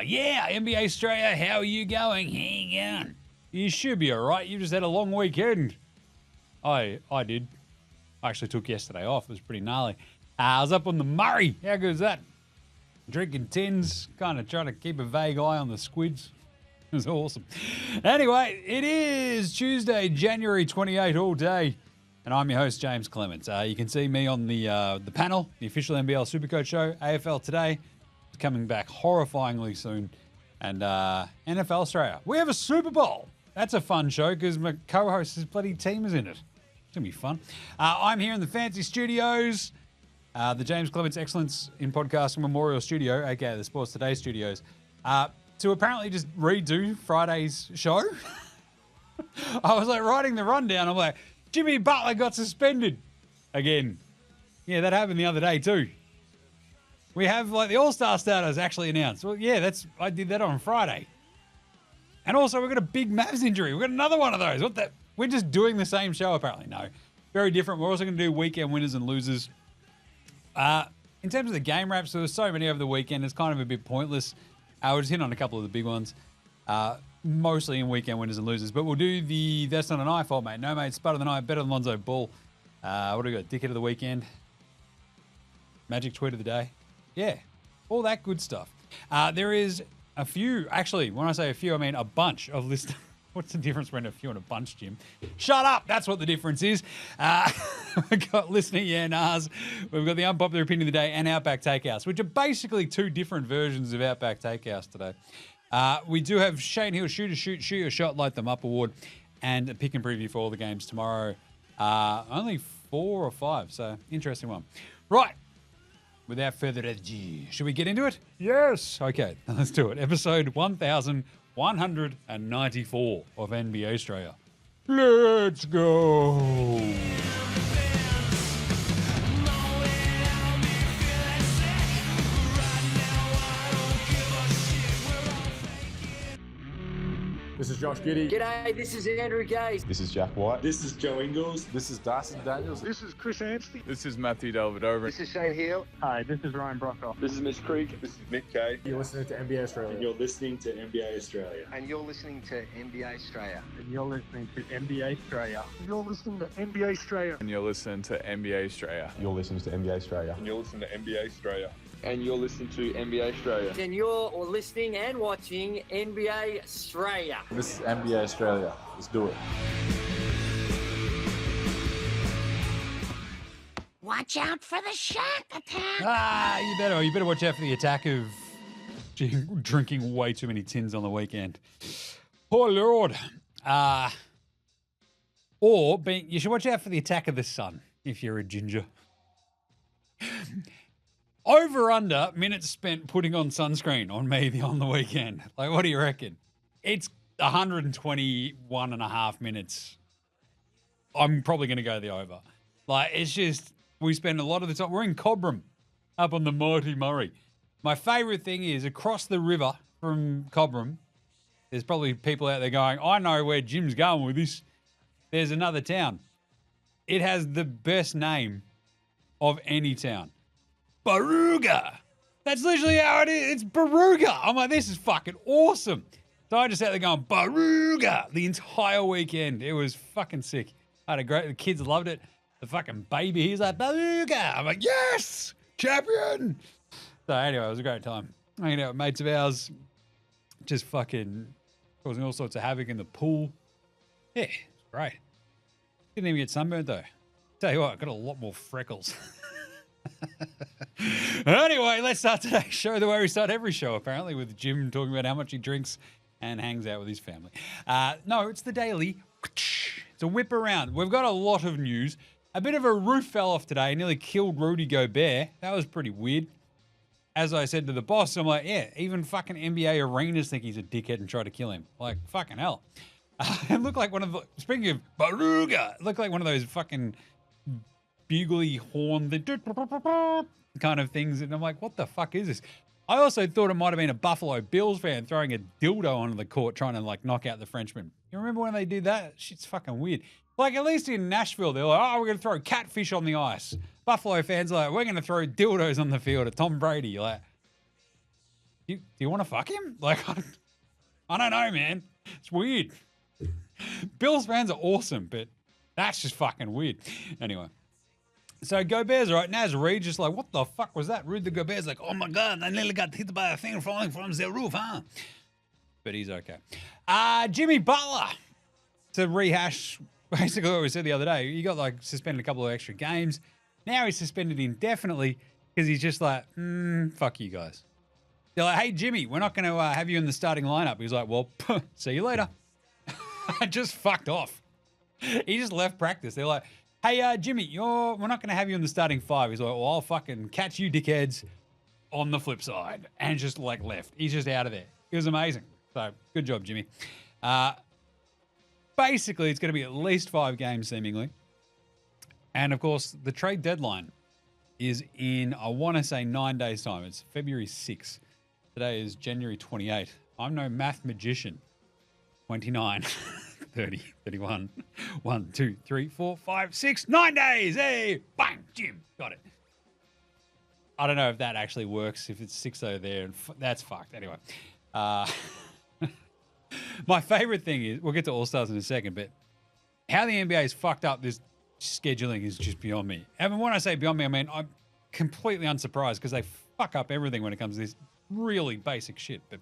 Yeah, NBA Straya, how are you going? Hang on. You should be all right. You just had a long weekend. I did. I actually took yesterday off. It was pretty gnarly. I was up on the Murray. How good is that? Drinking tins, kind of trying to keep a vague eye on the squids. It was awesome. Anyway, it is Tuesday, January 28 all day, and I'm your host, James Clements. You can see me on the panel, the official NBL Supercoach show, AFL Today. It's coming back horrifyingly soon. And NFL Australia. We have a Super Bowl. That's a fun show because my co-host, his bloody team is in it. It's going to be fun. I'm here in the fancy studios, the James Clements Excellence in Podcasting Memorial Studio, aka the Sports Today Studios, to apparently just redo Friday's show. I was like writing the rundown. I'm like, Jimmy Butler got suspended again. Yeah, that happened the other day too. We have like the All-Star starters actually announced. Well, yeah, I did that on Friday. And also we've got a big Mavs injury. We've got another one of those. What the? We're just doing the same show apparently. No, very different. We're also going to do weekend winners and losers. In terms of the game wraps, there were so many over the weekend. It's kind of a bit pointless. We'll just hit on a couple of the big ones. Mostly in weekend winners and losers. But we'll do the That's Not an I Fault, mate. No, mate. Spud of the Night. Better than Lonzo Ball. What do we got? Dickhead of the weekend. Magic tweet of the day. Yeah, all that good stuff. There is a few, actually, when I say a few, I mean a bunch of listeners. What's the difference between a few and a bunch, Jim? Shut up, that's what the difference is. We've got Listener Yeah Nars, we've got the Unpopular Opinion of the Day and Outback Takehouse, which are basically two different versions of Outback Takehouse today. We do have Shane Hill, Shoot Your Shot, Light Them Up award, and a pick and preview for all the games tomorrow. Only 4 or 5, so interesting one. Right. Without further ado, should we get into it? Yes. Okay, let's do it. Episode 1194 of NBA Straya. Let's go. This is Josh Giddey. G'day, this is Andrew Gay. This is Jack White. This is Joe Ingles. This is Darcy Daniels. This is Chris Anstey. This is Matthew Delvedova. This is Shane Hill. Hi, this is Ryan Brockhoff. This is Mitch Creek. This is Nick Kay. You're listening to NBA Australia. And you're listening to NBA Australia. And you're listening to NBA Straya. And you're listening to NBA Straya. You're listening to NBA Straya. And you're listening to NBA Straya. You're listening to NBA Australia. And you're listening to NBA Straya. And you're listening to NBA Australia. And you're listening and watching NBA Straya. This is NBA Australia. Let's do it. Watch out for the Shaq Attack. You better watch out for the attack of drinking way too many tins on the weekend. Oh, Lord. You should watch out for the attack of the sun if you're a ginger. Over under minutes spent putting on sunscreen on me on the weekend. Like, what do you reckon? It's 121 and a half minutes. I'm probably going to go the over. Like, it's just, we spend a lot of the time. We're in Cobram up on the mighty Murray. My favourite thing is across the river from Cobram, there's probably people out there going, I know where Jim's going with this. There's another town. It has the best name of any town. Baruga. That's literally how it is. It's Baruga. I'm like, this is fucking awesome. So I just sat there going, Baruga, the entire weekend. It was fucking sick. I had a great, the kids loved it. The fucking baby, he's like, Baruga. I'm like, yes, champion. So anyway, it was a great time. Hanging out with mates of ours, just fucking causing all sorts of havoc in the pool. Yeah, it's great. Didn't even get sunburned though. Tell you what, I got a lot more freckles. Anyway, let's start today's show the way we start every show, apparently, with Jim talking about how much he drinks and hangs out with his family. No, it's the daily. It's a whip around. We've got a lot of news. A bit of a roof fell off today, nearly killed Rudy Gobert. That was pretty weird. As I said to the boss, I'm like, yeah, even fucking NBA arenas think he's a dickhead and try to kill him. Like, fucking hell. It looked like one of the, speaking of Baruga, it looked like one of those fucking bugly horn kind of things. And I'm like, what the fuck is this? I also thought it might have been a Buffalo Bills fan throwing a dildo onto the court trying to like knock out the Frenchman. You remember when they did that? Shit's fucking weird. Like at least in Nashville, they're like, oh, we're going to throw catfish on the ice. Buffalo fans are like, we're going to throw dildos on the field at Tom Brady. You're like, do you want to fuck him? Like, I don't know, man. It's weird. Bills fans are awesome, but that's just fucking weird. Anyway. So go Bears, right? Naz Reid just like, what the fuck was that? Rude to go Bears, like, oh my God, I nearly got hit by a thing falling from the roof, huh? But he's okay. Jimmy Butler, to rehash basically what we said the other day, he got like suspended a couple of extra games. Now he's suspended indefinitely because he's just like, fuck you guys. They're like, hey, Jimmy, we're not going to have you in the starting lineup. He's like, well, see you later. I just fucked off. He just left practice. They're like, hey, Jimmy, we're not going to have you in the starting five. He's like, well, I'll fucking catch you dickheads on the flip side. And just like left. He's just out of there. It was amazing. So good job, Jimmy. Basically, it's going to be at least 5 games seemingly. And of course, the trade deadline is in, I want to say 9 days time. It's February 6th. Today is January 28th. I'm no math magician. 29, 30, 31, 1, 2, 3, 4, 5, 6, 9 days. Hey, bang, Jim, got it. I don't know if that actually works, if it's 6-0 there. And that's fucked. Anyway, my favorite thing is, we'll get to All-Stars in a second, but how the NBA is fucked up this scheduling is just beyond me. I mean, when I say beyond me, I mean, I'm completely unsurprised because they fuck up everything when it comes to this really basic shit. But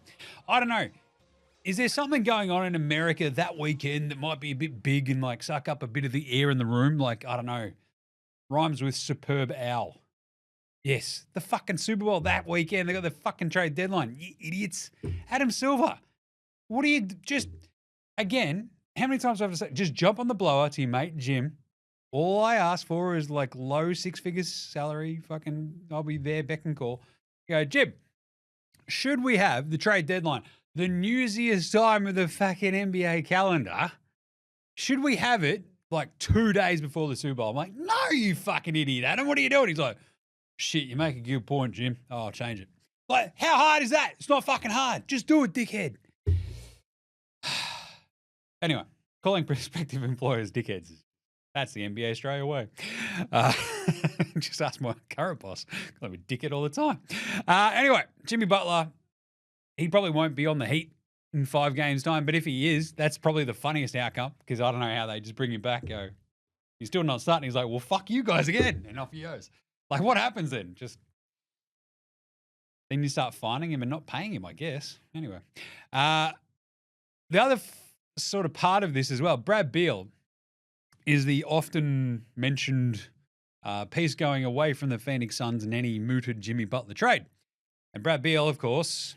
I don't know. Is there something going on in America that weekend that might be a bit big and like suck up a bit of the air in the room? Like, I don't know. Rhymes with superb owl. Yes, the fucking Super Bowl that weekend. They got the fucking trade deadline. You idiots. Adam Silver. What do you just, again, how many times do I have to say, just jump on the blower to your mate Jim. All I ask for is like low 6 figures salary. Fucking, I'll be there, beck and call. You go, Jim, should we have the trade deadline, the newsiest time of the fucking NBA calendar, should we have it like 2 days before the Super Bowl? I'm like, no, you fucking idiot, Adam. What are you doing? He's like, shit, you make a good point, Jim. Oh, I'll change it. Like, how hard is that? It's not fucking hard. Just do it, dickhead. Anyway, calling prospective employers dickheads. That's the NBA Straya way. Just ask my current boss. I'm a dickhead all the time. Anyway, Jimmy Butler, he probably won't be on the Heat in 5 games' time, but if he is, that's probably the funniest outcome because I don't know how they just bring him back, go, he's still not starting. He's like, well, fuck you guys again. And off he goes. Like, what happens then? Just then you start fining him and not paying him, I guess. Anyway, the other sort of part of this as well, Brad Beal is the often mentioned piece going away from the Phoenix Suns and any mooted Jimmy Butler trade. And Brad Beal, of course,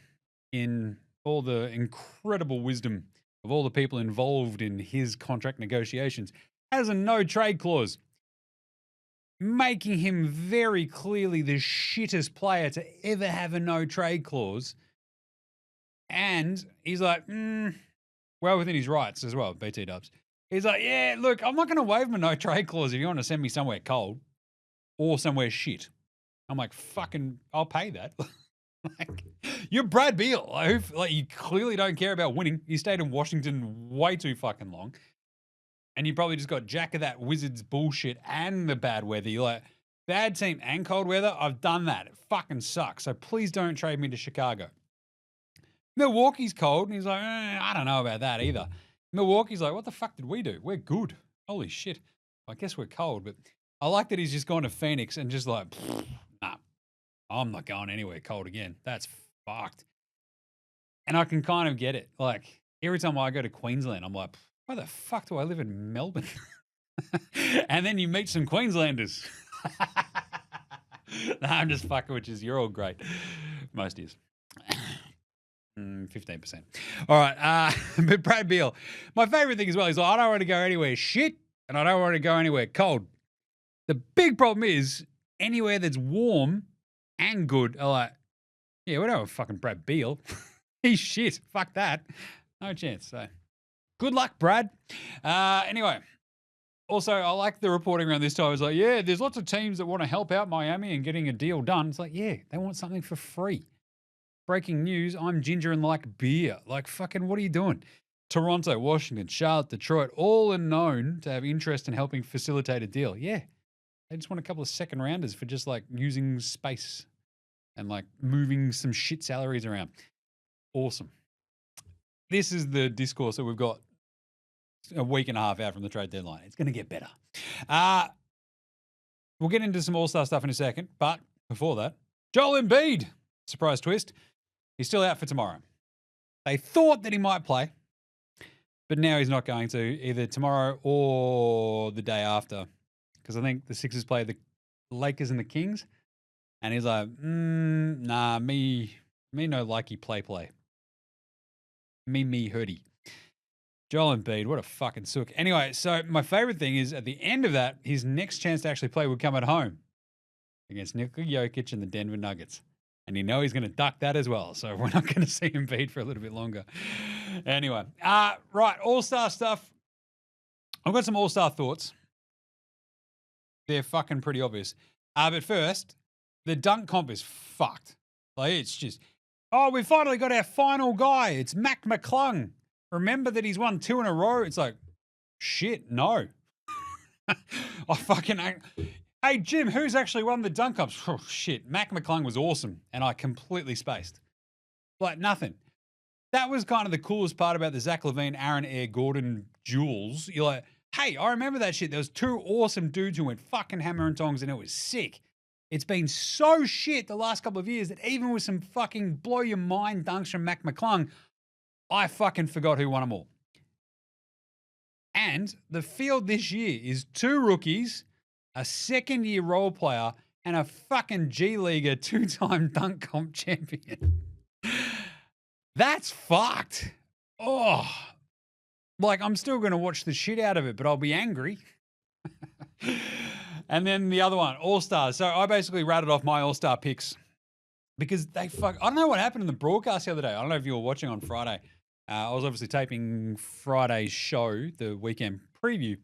in all the incredible wisdom of all the people involved in his contract negotiations, has a no trade clause, making him very clearly the shittest player to ever have a no trade clause. And he's like, well within his rights as well, BT Dubs. He's like, yeah, look, I'm not going to waive my no trade clause if you want to send me somewhere cold or somewhere shit. I'm like, fucking, I'll pay that. Like, you're Brad Beal. Like, you clearly don't care about winning. You stayed in Washington way too fucking long. And you probably just got jack of that Wizards bullshit and the bad weather. You're like, bad team and cold weather, I've done that. It fucking sucks. So please don't trade me to Chicago. Milwaukee's cold. And he's like, I don't know about that either. Milwaukee's like, what the fuck did we do? We're good. Holy shit. I guess we're cold. But I like that he's just gone to Phoenix and just like, nah, I'm not going anywhere cold again. That's fucked. And I can kind of get it. Like, every time I go to Queensland, I'm like, why the fuck do I live in Melbourne? And then you meet some Queenslanders. Nah, I'm just fucking with you. You're all great. Most is. 15%. All right. But Brad Beal, my favorite thing as well is I don't want to go anywhere shit and I don't want to go anywhere cold. The big problem is anywhere that's warm and good are like, yeah, we don't have fucking Brad Beal. He's shit. Fuck that. No chance. So good luck, Brad. Anyway, also, I like the reporting around this time. It's like, yeah, there's lots of teams that want to help out Miami and getting a deal done. It's like, yeah, they want something for free. Breaking news, I'm ginger and like beer. Like, fucking, what are you doing? Toronto, Washington, Charlotte, Detroit, all are known to have interest in helping facilitate a deal. Yeah. They just want a couple of second rounders for just like using space and like moving some shit salaries around. Awesome. This is the discourse that we've got a week and a half out from the trade deadline. It's going to get better. We'll get into some All-Star stuff in a second, but before that, Joel Embiid, surprise twist, he's still out for tomorrow. They thought that he might play, but now he's not going to, either tomorrow or the day after, because I think the Sixers play the Lakers and the Kings, and he's like, nah, me no likey play. Me hurty. Joel Embiid, what a fucking sook. Anyway, so my favorite thing is at the end of that, his next chance to actually play would come at home against Nikola Jokic and the Denver Nuggets. And you know he's going to duck that as well. So we're not going to see Embiid for a little bit longer. Anyway, right, All-Star stuff. I've got some All-Star thoughts. They're fucking pretty obvious. But first, the dunk comp is fucked. Like, it's just, oh, we finally got our final guy. It's Mac McClung. Remember that he's won 2 in a row? It's like, shit, no. I fucking, hey, Jim, who's actually won the dunk comps? Oh, shit, Mac McClung was awesome, and I completely spaced. Like, nothing. That was kind of the coolest part about the Zach LaVine, Aaron Air, Gordon duels. You're like, hey, I remember that shit. There was 2 awesome dudes who went fucking hammer and tongs, and it was sick. It's been so shit the last couple of years that even with some fucking blow your mind dunks from Mac McClung, I fucking forgot who won them all. And the field this year is 2 rookies, a second-year role player, and a fucking G-Leaguer 2-time dunk comp champion. That's fucked. Oh. Like, I'm still going to watch the shit out of it, but I'll be angry. And then the other one, All-Stars. So I basically rattled off my All-Star picks because I don't know what happened in the broadcast the other day. I don't know if you were watching on Friday. I was obviously taping Friday's show, the weekend preview,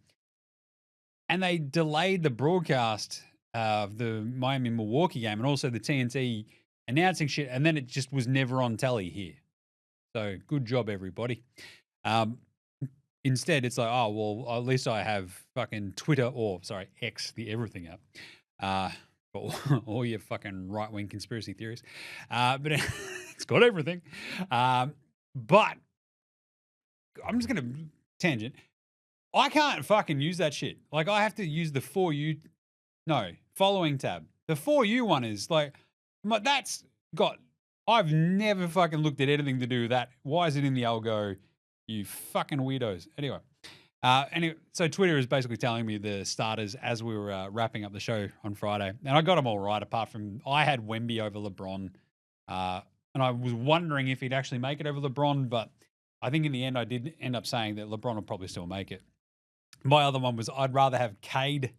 and they delayed the broadcast of the Miami-Milwaukee game and also the TNT announcing shit, and then it just was never on telly here. So good job, everybody. Instead, it's like, oh, well, at least I have fucking X, the everything app. For all your fucking right-wing conspiracy theories. But it's got everything. But I'm just going to tangent. I can't fucking use that shit. Like, I have to use the following tab. The For You one is like, I've never fucking looked at anything to do with that. Why is it in the algo? You fucking weirdos. Anyway, so Twitter is basically telling me the starters as we were wrapping up the show on Friday. And I got them all right, apart from I had Wemby over LeBron. And I was wondering if he'd actually make it over LeBron, but I think in the end I did end up saying that LeBron will probably still make it. My other one was I'd rather have Cade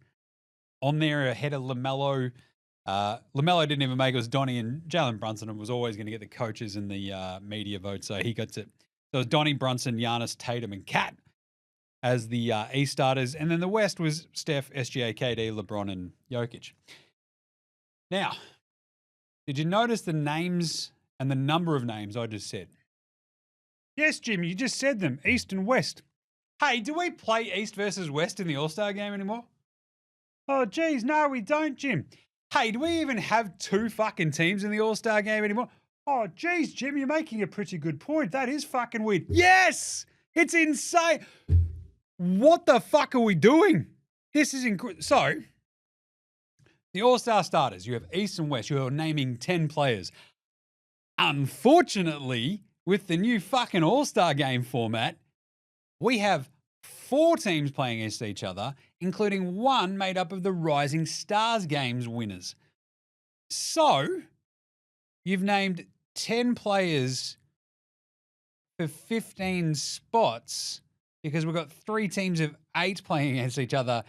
on there ahead of LaMelo. LaMelo didn't even make it. It was Donnie and Jalen Brunson was always going to get the coaches and the media vote, so he got to. So it was Donnie, Brunson, Giannis, Tatum, and Kat as the East starters. And then the West was Steph, SGA, KD, LeBron, and Jokic. Now, did you notice the names and the number of names I just said? Yes, Jim, you just said them, East and West. Hey, do we play East versus West in the All-Star game anymore? Oh, geez, no, we don't, Jim. Hey, do we even have 2 fucking teams in the All-Star game anymore? Oh, geez, Jim, you're making a pretty good point. That is fucking weird. Yes! It's insane. What the fuck are we doing? This is incredible. So, the All-Star starters, you have East and West. You're naming 10 players. Unfortunately, with the new fucking All-Star game format, we have 4 teams playing against each other, including 1 made up of the Rising Stars games winners. So, you've named 10 players for 15 spots because we've got 3 teams of 8 playing against each other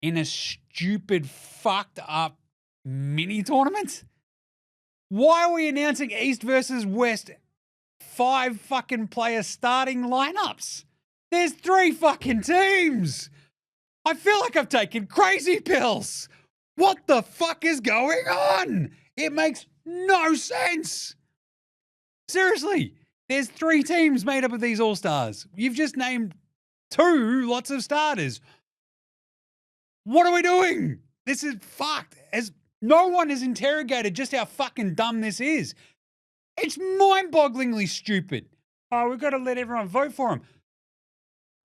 in a stupid, fucked up mini tournament. Why are we announcing East versus West 5 fucking player starting lineups? There's 3 fucking teams. I feel like I've taken crazy pills. What the fuck is going on? It makes no sense. Seriously, there's 3 teams made up of these All-Stars. You've just named 2 lots of starters. What are we doing? This is fucked. As no one has interrogated just how fucking dumb this is. It's mind-bogglingly stupid. Oh, we've got to let everyone vote for him.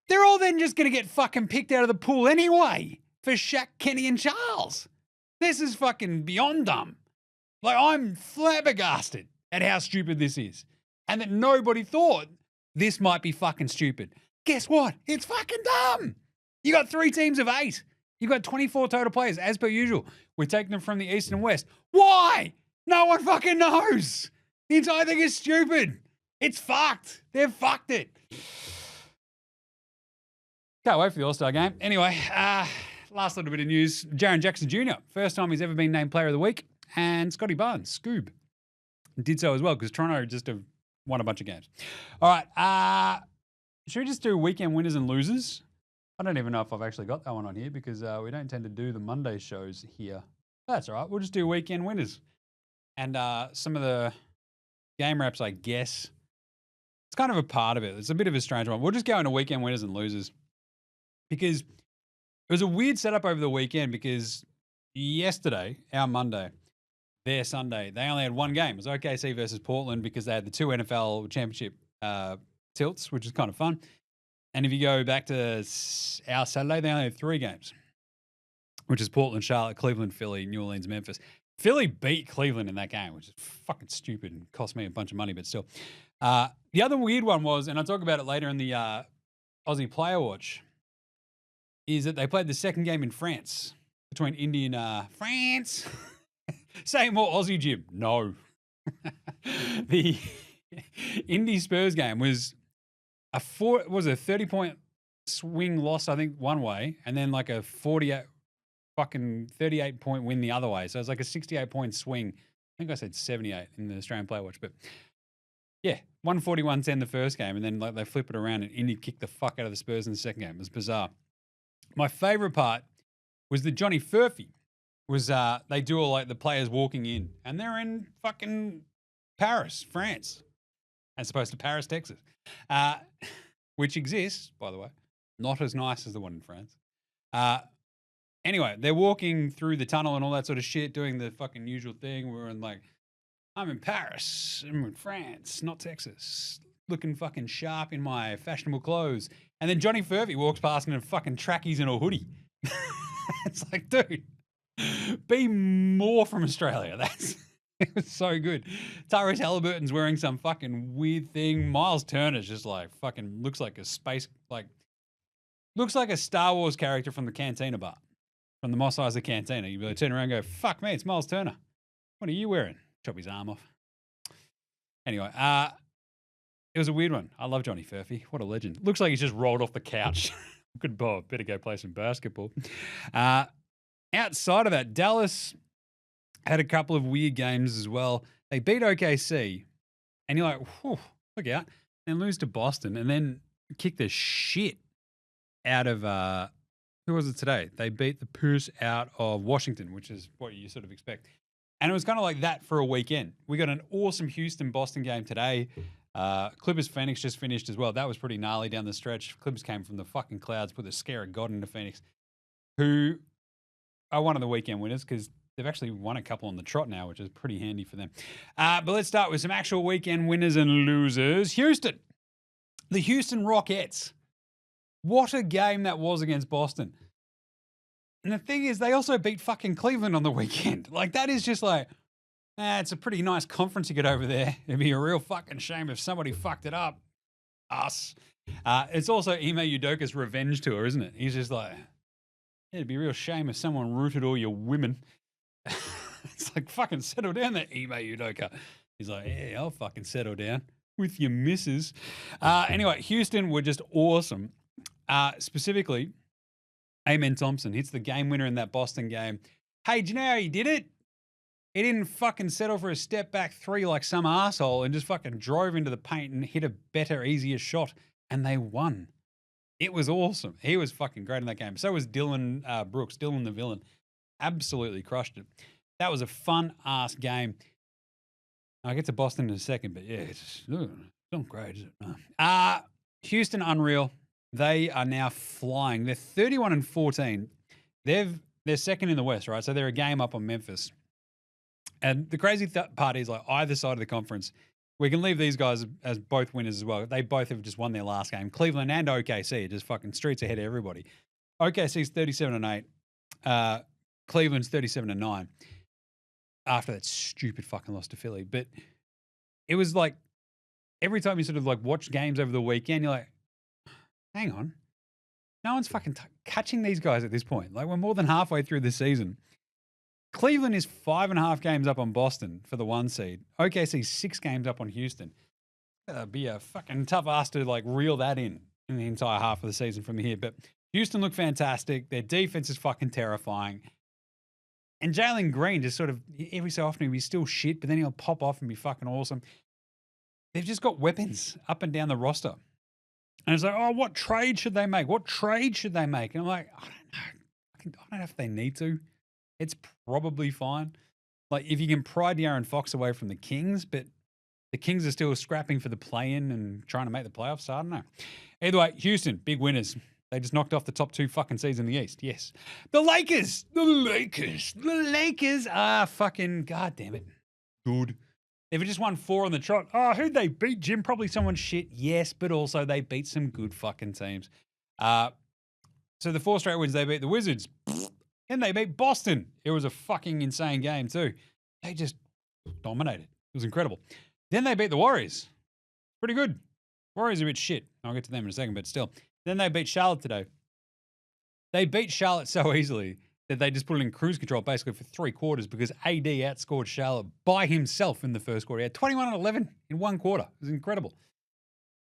They're all then just going to get fucking picked out of the pool anyway for Shaq, Kenny, and Charles. This is fucking beyond dumb. Like, I'm flabbergasted at how stupid this is. And that nobody thought this might be fucking stupid. Guess what? It's fucking dumb. You got 3 teams of 8. You got 24 total players, as per usual. We're taking them from the East and West. Why? No one fucking knows. The entire thing is stupid. It's fucked. They've fucked it. Can't wait for the All-Star game. Anyway, last little bit of news. Jaren Jackson Jr., first time he's ever been named Player of the Week. And Scotty Barnes, Scoob, did so as well because Toronto just have won a bunch of games. All right. Should we just do weekend winners and losers? I don't even know if I've actually got that one on here because we don't tend to do the Monday shows here. That's all right. We'll just do weekend winners. And some of the game wraps, I guess. It's kind of a part of it. It's a bit of a strange one. We'll just go into weekend winners and losers because it was a weird setup over the weekend because yesterday, our Monday, their Sunday, they only had one game. It was OKC versus Portland because they had the 2 NFL championship tilts, which is kind of fun. And if you go back to our Saturday, they only had 3 games, which is Portland, Charlotte, Cleveland, Philly, New Orleans, Memphis. Philly beat Cleveland in that game, which is fucking stupid and cost me a bunch of money, but still. The other weird one was, and I'll talk about it later in the Aussie Player Watch, is that they played the second game in France between Indy and France. Say more Aussie, Jim. No. The Indy Spurs game was a 30-point swing loss, I think, one way, and then like a 38-point win the other way. So it was like a 68-point swing. I think I said 78 in the Australian Player Watch, but yeah, 141-10 the first game, and then like they flip it around and Indy kicked the fuck out of the Spurs in the second game. It was bizarre. My favorite part was that Johnny Furphy was they do all like the players walking in, and they're in fucking Paris, France, as opposed to Paris, Texas, which exists, by the way, not as nice as the one in France. Anyway, they're walking through the tunnel and all that sort of shit, doing the fucking usual thing. We're in like, I'm in Paris, I'm in France, not Texas, looking fucking sharp in my fashionable clothes. And then Johnny Furphy walks past in a fucking trackies and a hoodie. It's like, dude, be more from Australia. It was so good. Tyrese Halliburton's wearing some fucking weird thing. Miles Turner's just like fucking looks like a Star Wars character from the Cantina bar, from the Mos Eisley Cantina. You'd be like, turn around and go, fuck me, it's Miles Turner. What are you wearing? Chop his arm off. Anyway, it was a weird one. I love Johnny Furphy. What a legend. Looks like he's just rolled off the couch. Good Bob. Better go play some basketball. Outside of that, Dallas had a couple of weird games as well. They beat OKC, and you're like, whew, look out. And lose to Boston, and then kick the shit out of, who was it today? They beat the piss out of Washington, which is what you sort of expect. And it was kind of like that for a weekend. We got an awesome Houston-Boston game today. Clippers-Phoenix just finished as well. That was pretty gnarly down the stretch. Clippers came from the fucking clouds, put the scare of God into Phoenix, who are one of the weekend winners because they've actually won a couple on the trot now, which is pretty handy for them. But let's start with some actual weekend winners and losers. Houston. The Houston Rockets. What a game that was against Boston. And the thing is, they also beat fucking Cleveland on the weekend. Like, that is just like, it's a pretty nice conference you get over there. It'd be a real fucking shame if somebody fucked it up. Us. It's also Ime Udoka's revenge tour, isn't it? He's just like, it'd be a real shame if someone rooted all your women. It's like, fucking settle down there, Ime Udoka. He's like, yeah, I'll fucking settle down with your missus. Anyway, Houston were just awesome. Specifically, Amen Thompson hits the game winner in that Boston game. Hey, do you know how he did it? He didn't fucking settle for a step back 3 like some asshole and just fucking drove into the paint and hit a better, easier shot, and they won. It was awesome. He was fucking great in that game. So was Dylan Brooks, Dylan the villain. Absolutely crushed it. That was a fun-ass game. I'll get to Boston in a second, but yeah, it's not great, is it? No. Houston, unreal. They are now flying. They're 31-14. They've They're second in the West, right? So they're a game up on Memphis. And the crazy part is, like, either side of the conference, we can leave these guys as both winners as well. They both have just won their last game. Cleveland and OKC are just fucking streets ahead of everybody. OKC's 37-8. Cleveland's 37-9 after that stupid fucking loss to Philly. But it was like every time you sort of like watch games over the weekend, you're like, hang on. No one's fucking catching these guys at this point. Like, we're more than halfway through the season. Cleveland is 5.5 games up on Boston for the 1 seed. OKC's 6 games up on Houston. That'd be a fucking tough ass to like reel that in the entire half of the season from here. But Houston look fantastic. Their defense is fucking terrifying. And Jalen Green just sort of, every so often he'll be still shit, but then he'll pop off and be fucking awesome. They've just got weapons up and down the roster. And it's like, oh, what trade should they make? What trade should they make? And I'm like, I don't know. I don't know if they need to. It's probably fine. Like, if you can pry De'Aaron Fox away from the Kings, but the Kings are still scrapping for the play-in and trying to make the playoffs, so I don't know. Either way, Houston, big winners. They just knocked off the top 2 fucking seeds in the East. Yes. The Lakers are fucking, God damn it, good. They've just won 4 on the trot. Oh, who'd they beat, Jim? Probably someone shit. Yes, but also they beat some good fucking teams. So the 4 straight wins, they beat the Wizards. And they beat Boston. It was a fucking insane game too. They just dominated. It was incredible. Then they beat the Warriors. Pretty good. Warriors are a bit shit. I'll get to them in a second, but still. Then they beat Charlotte today. They beat Charlotte so easily that they just put it in cruise control basically for 3 quarters because AD outscored Charlotte by himself in the first quarter. He had 21 and 11 in 1 quarter. It was incredible.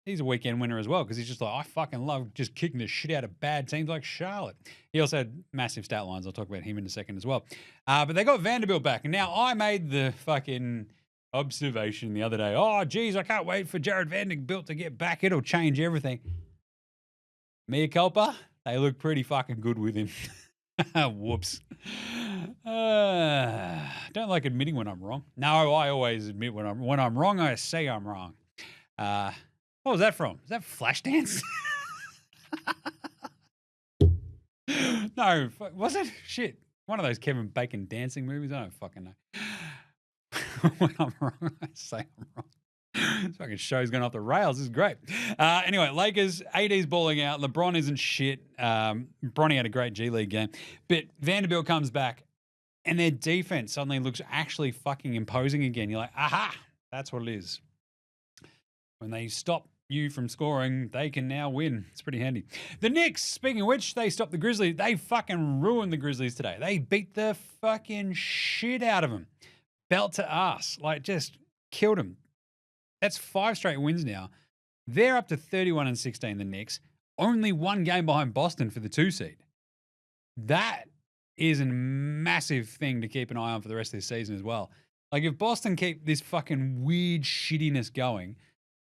He's a weekend winner as well because he's just like, I fucking love just kicking the shit out of bad teams like Charlotte. He also had massive stat lines. I'll talk about him in a second as well. But they got Vanderbilt back. And now I made the fucking observation the other day. Oh, geez, I can't wait for Jared Vanderbilt to get back. It'll change everything. Mea culpa, they look pretty fucking good with him. Whoops. Don't like admitting when I'm wrong. No, I always admit when I'm wrong, I say I'm wrong. What was that from? Is that Flashdance? No, was it? Shit. One of those Kevin Bacon dancing movies. I don't fucking know. When I'm wrong, I say I'm wrong. This fucking show's going off the rails. This is great. Anyway, Lakers, AD's balling out. LeBron isn't shit. Bronny had a great G League game. But Vanderbilt comes back, and their defense suddenly looks actually fucking imposing again. You're like, aha, that's what it is. When they stop you from scoring, they can now win. It's pretty handy. The Knicks, speaking of which, they stopped the Grizzlies. They fucking ruined the Grizzlies today. They beat the fucking shit out of them. Belt to ass. Like, just killed them. That's 5 straight wins now. They're up to 31-16, the Knicks. Only 1 game behind Boston for the 2 seed. That is a massive thing to keep an eye on for the rest of this season as well. Like, if Boston keep this fucking weird shittiness going,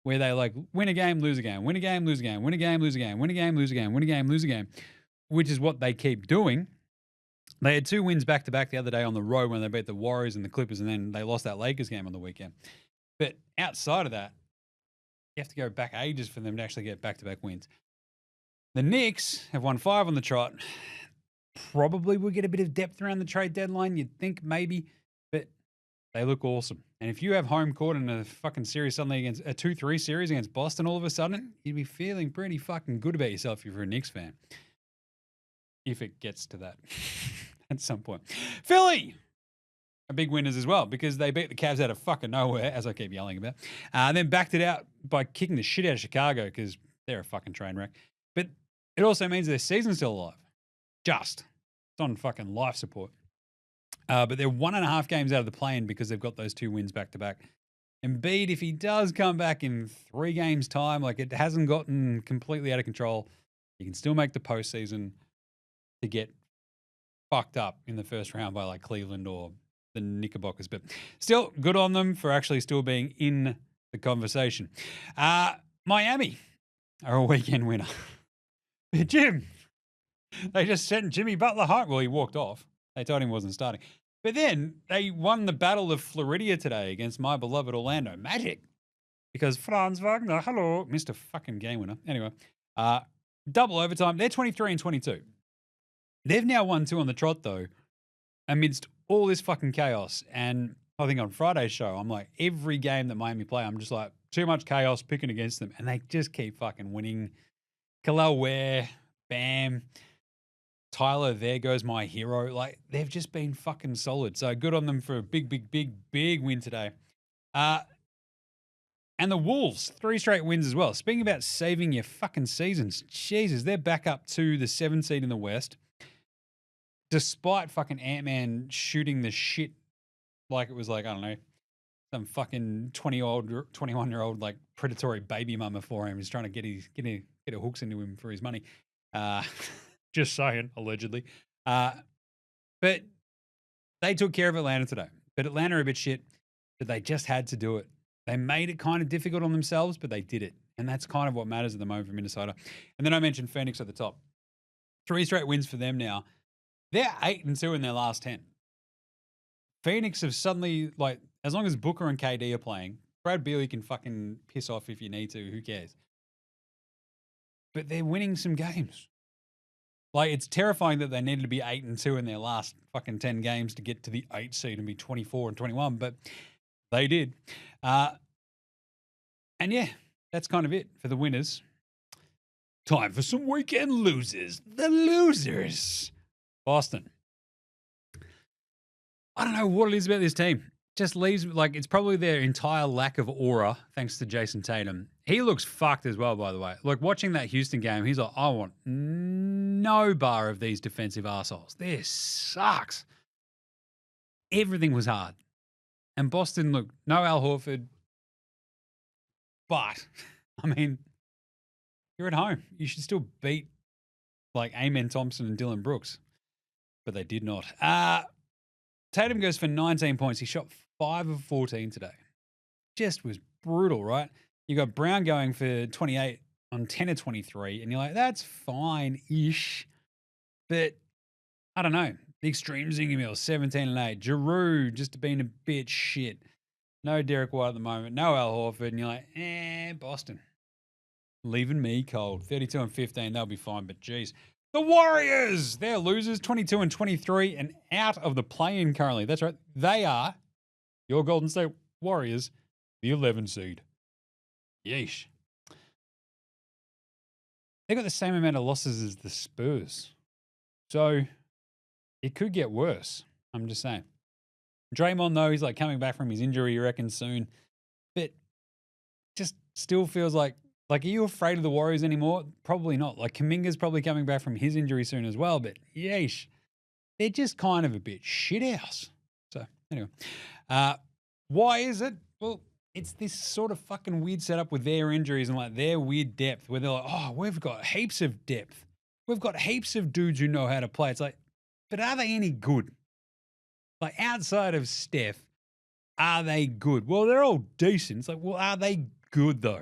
where they like win a game, lose a game, win a game, lose a game, win a game, lose a game, win a game, lose a game, win a game, lose a game, which is what they keep doing. They had 2 wins back-to-back the other day on the road when they beat the Warriors and the Clippers, and then they lost that Lakers game on the weekend. But outside of that, you have to go back ages for them to actually get back-to-back wins. The Knicks have won 5 on the trot. Probably will get a bit of depth around the trade deadline, you'd think maybe, but they look awesome. And if you have home court in a fucking series suddenly against a 2-3 series against Boston all of a sudden, you'd be feeling pretty fucking good about yourself if you're a Knicks fan. If it gets to that at some point. Philly are big winners as well because they beat the Cavs out of fucking nowhere, as I keep yelling about. And then backed it out by kicking the shit out of Chicago because they're a fucking train wreck. But it also means their season's still alive. It's on fucking life support. But they're 1.5 games out of the play-in because they've got those 2 wins back-to-back. Embiid, if he does come back in 3 games' time, like it hasn't gotten completely out of control, you can still make the postseason to get fucked up in the first round by like Cleveland or the Knickerbockers. But still, good on them for actually still being in the conversation. Miami are a weekend winner. Jim, they just sent Jimmy Butler home. Well, he walked off. They told him he wasn't starting. But then they won the Battle of Florida today against my beloved Orlando Magic. Because Franz Wagner, hello, Mr. fucking game winner. Anyway, double overtime. They're 23-22. They've now won 2 on the trot, though, amidst all this fucking chaos. And I think on Friday's show, I'm like, every game that Miami play, I'm just like, too much chaos picking against them. And they just keep fucking winning. Kalel Ware, Bam, Tyler, there goes my hero. Like, they've just been fucking solid. So good on them for a big win today. And the Wolves, 3 straight wins as well. Speaking about saving your fucking seasons, Jesus, they're back up to the 7 seed in the West. Despite fucking Ant-Man shooting the shit like it was like, I don't know, some fucking 21-year-old like predatory baby mama for him. He's trying to get her hooks into him for his money. Just saying, allegedly. But they took care of Atlanta today. But Atlanta are a bit shit, but they just had to do it. They made it kind of difficult on themselves, but they did it. And that's kind of what matters at the moment for Minnesota. And then I mentioned Phoenix at the top. 3 straight wins for them now. They're 8-2 in their last 10. Phoenix have suddenly, like, as long as Booker and KD are playing, Brad Beal can fucking piss off if you need to. Who cares? But they're winning some games. Like, it's terrifying that they needed to be 8-2 in their last fucking 10 games to get to the 8 seed and be 24-21, but they did. And yeah, that's kind of it for the winners. Time for some weekend losers. The losers. Boston. I don't know what it is about this team. Just leaves, like, it's probably their entire lack of aura, thanks to Jason Tatum. He looks fucked as well, by the way. Like, watching that Houston game, he's like, I want no bar of these defensive arseholes. This sucks. Everything was hard. And Boston, look, no Al Horford. But, I mean, you're at home. You should still beat, like, Amen Thompson and Dylan Brooks. But they did not. Tatum goes for 19 points. He shot 5 of 14 today. Just was brutal, right? You got Brown going for 28 on 10 of 23, and you're like, that's fine-ish. But I don't know. The extreme Zingy Mills, 17 and 8. Giroux just being a bit shit. No Derek White at the moment. No Al Horford. And you're like, Boston. Leaving me cold. 32 and 15. They'll be fine, but geez. The Warriors, they're losers, 22 and 23, and out of the play-in currently. That's right. They are, your Golden State Warriors, the 11 seed. Yeesh. They got the same amount of losses as the Spurs. So it could get worse. I'm just saying. Draymond, though, he's like coming back from his injury, you reckon, soon. But just still feels like, are you afraid of the Warriors anymore? Probably not. Like, Kuminga's probably coming back from his injury soon as well, but yeesh. They're just kind of a bit shithouse. So, anyway. Why is it? Well, it's this sort of fucking weird setup with their injuries and, like, their weird depth where they're like, oh, we've got heaps of depth. We've got heaps of dudes who know how to play. It's like, but are they any good? Like, outside of Steph, are they good? Well, they're all decent. It's like, well, are they good, though?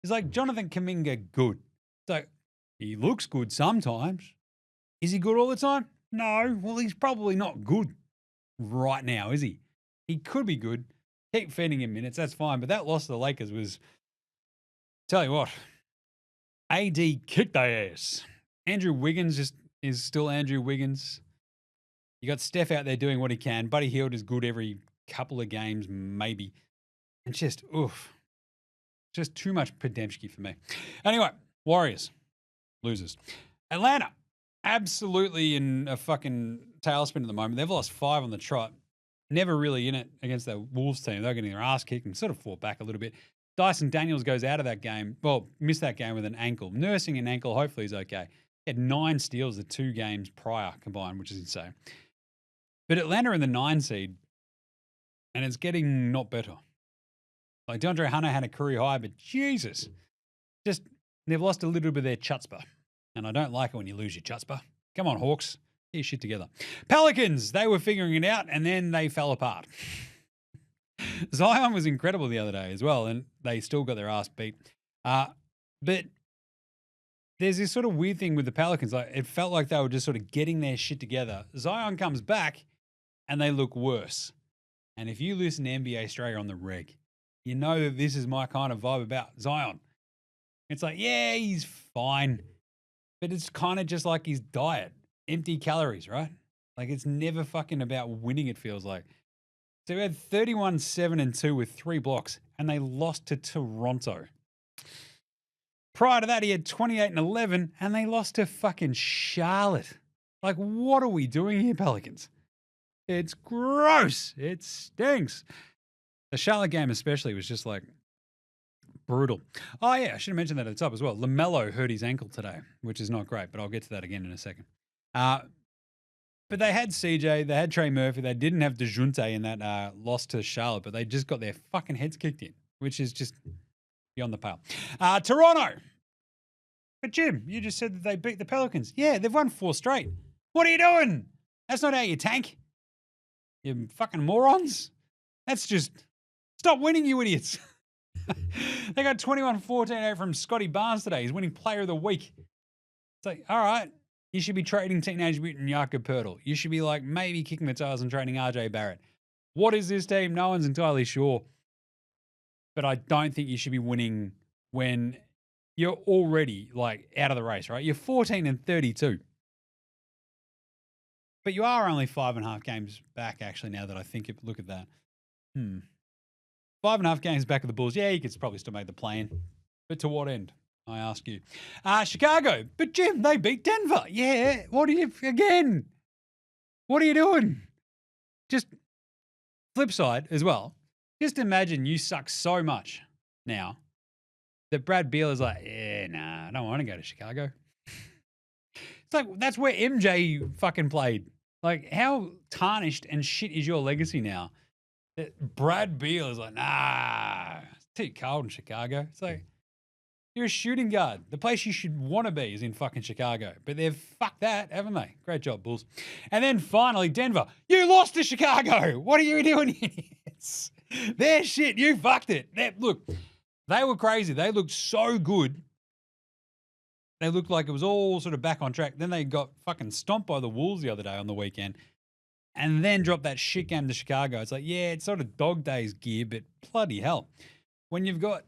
It's like Jonathan Kuminga good. It's like, he looks good sometimes. Is he good all the time? No. Well, he's probably not good right now, is he? He could be good. Keep feeding him minutes. That's fine. But that loss to the Lakers was, tell you what, AD kicked their ass. Andrew Wiggins just is still Andrew Wiggins. You got Steph out there doing what he can. Buddy Hield is good every couple of games, maybe. And just, oof. Just too much Podemski for me. Anyway, Warriors, losers. Atlanta, absolutely in a fucking tailspin at the moment. They've lost 5 on the trot. Never really in it against the Wolves team. They're getting their ass kicked and sort of fought back a little bit. Dyson Daniels goes out of that game. Well, missed that game with an ankle. Nursing an ankle. Hopefully he's okay. He had 9 steals the 2 games prior combined, which is insane. But Atlanta in the 9 seed, and it's getting not better. Like, DeAndre Hunter had a career high, but Jesus, just they've lost a little bit of their chutzpah. And I don't like it when you lose your chutzpah. Come on, Hawks. Get your shit together. Pelicans, they were figuring it out, and then they fell apart. Zion was incredible the other day as well, and they still got their ass beat. But there's this sort of weird thing with the Pelicans. Like, it felt like they were just sort of getting their shit together. Zion comes back, and they look worse. And if you listen to NBA Straya on the reg, you know that this is my kind of vibe about Zion. It's like, yeah, he's fine. But it's kind of just like his diet. empty calories, right? Like it's never fucking about winning, it feels like. So we had 31-7-2 with 3 blocks, and they lost to Toronto. Prior to that, he had 28-11, and they lost to fucking Charlotte. Like, what are we doing here, Pelicans? It's gross. It stinks. The Charlotte game especially was just like brutal. Oh, yeah, I should have mentioned that at the top as well. LaMelo hurt his ankle today, which is not great, but I'll get to that again in a second. But they had CJ, they had Trey Murphy, they didn't have DeJounte in that loss to Charlotte, but they just got their fucking heads kicked in, which is just beyond the pale. Toronto. But Jim, you just said that they beat the Pelicans. Yeah, they've won 4 straight. What are you doing? That's not how you tank. You fucking morons. That's just, stop winning, you idiots. They got 21-14 from Scotty Barnes today. He's winning player of the week. It's like, all right. You should be trading Teenage Mutant Jakob Poeltl. You should be like maybe kicking the tires and trading RJ Barrett. What is this team? No one's entirely sure. But I don't think you should be winning when you're already like out of the race, right? You're 14-32. But you are only 5.5 games back, actually, now that I think, look at that. 5.5 games back of the Bulls. Yeah, you could probably still make the play-in. But to what end? I ask you. Chicago. But Jim, they beat Denver. Yeah. What are you doing? Just flip side as well. Just imagine you suck so much now that Brad Beal is like, yeah, nah, I don't want to go to Chicago. It's like, that's where MJ fucking played. Like, how tarnished and shit is your legacy now that Brad Beal is like, nah, it's too cold in Chicago. It's like, you're a shooting guard. The place you should want to be is in fucking Chicago. But they've fucked that, haven't they? Great job, Bulls. And then finally, Denver. You lost to Chicago. What are you doing, idiots? Their shit. You fucked it. Look, they were crazy. They looked so good. They looked like it was all sort of back on track. Then they got fucking stomped by the Wolves the other day on the weekend. And then dropped that shit game to Chicago. It's like, yeah, it's sort of dog days gear, but bloody hell. When you've got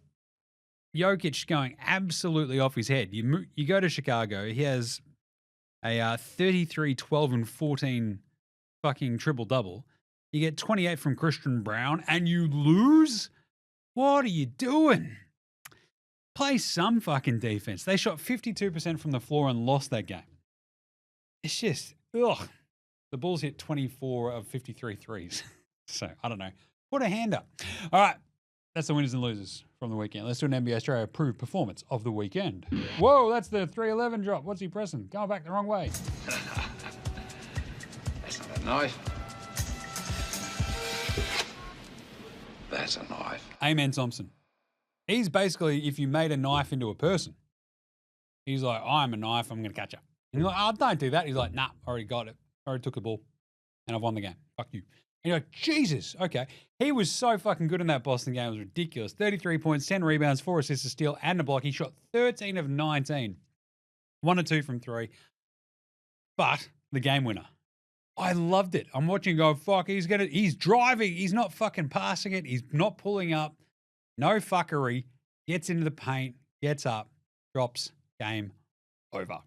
Jokic going absolutely off his head. You go to Chicago. He has a 33, 12, and 14 fucking triple-double. You get 28 from Christian Brown, and you lose? What are you doing? Play some fucking defense. They shot 52% from the floor and lost that game. It's just, ugh. The Bulls hit 24 of 53 threes. So, I don't know. Put a hand up. All right. That's the winners and losers from the weekend. Let's do an NBA Straya approved performance of the weekend. Whoa, that's the 311 drop. What's he pressing? Going back the wrong way. That's not a knife. That's a knife. Amen Thompson. He's basically, if you made a knife into a person, he's like, I'm a knife, I'm going to catch you. And you're like, oh, don't do that. He's like, nah, I already got it. I already took the ball. And I've won the game. Fuck you. And you're like, Jesus, okay. He was so fucking good in that Boston game. It was ridiculous. 33 points, 10 rebounds, 4 assists, a steal, and a block. He shot 13 of 19. 1 or 2 from 3. But the game winner. I loved it. I'm watching go, fuck, he's driving. He's not fucking passing it. He's not pulling up. No fuckery. Gets into the paint, gets up, drops, game over.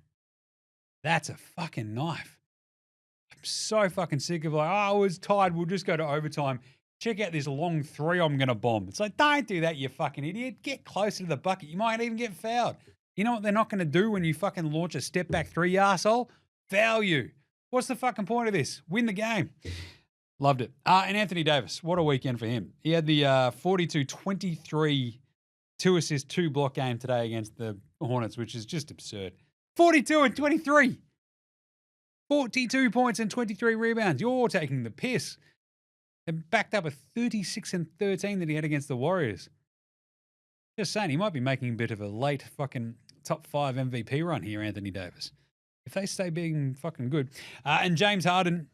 That's a fucking knife. I'm so fucking sick of like, oh, I was tired. We'll just go to overtime. Check out this long 3 I'm going to bomb. It's like, don't do that, you fucking idiot. Get closer to the bucket. You might even get fouled. You know what they're not going to do when you fucking launch a step back 3, you asshole? Foul you. What's the fucking point of this? Win the game. Loved it. And Anthony Davis, what a weekend for him. He had the 42-23, 2 assist, 2 block game today against the Hornets, which is just absurd. 42 and 23. 42 points and 23 rebounds. You're taking the piss. And backed up a 36 and 13 that he had against the Warriors. Just saying, he might be making a bit of a late fucking top 5 MVP run here, Anthony Davis. If they stay being fucking good. And James Harden,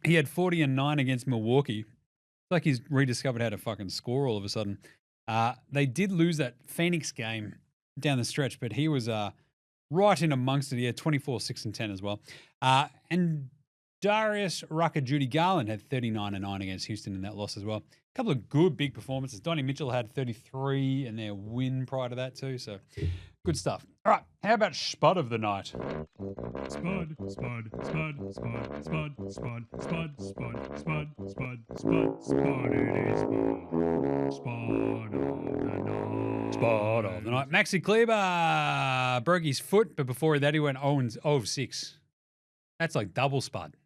he had 40 and 9 against Milwaukee. It's like he's rediscovered how to fucking score all of a sudden. They did lose that Phoenix game down the stretch, but he was right in amongst it. He had 24, 6 and 10 as well. And Darius Rucker, Judy Garland had 39 and 9 against Houston in that loss as well. A couple of good big performances. Donnie Mitchell had 33 in their win prior to that too. So Good stuff. All right. How about Spud of the Night? Spud, Spud, Spud, Spud, Spud, Spud, Spud, Spud, Spud, Spud, Spud, Spud, it is me. Spud of the Night. Spud of the Night. Maxi Kleber broke his foot, but before that he went 0 of 6. That's like double Spud.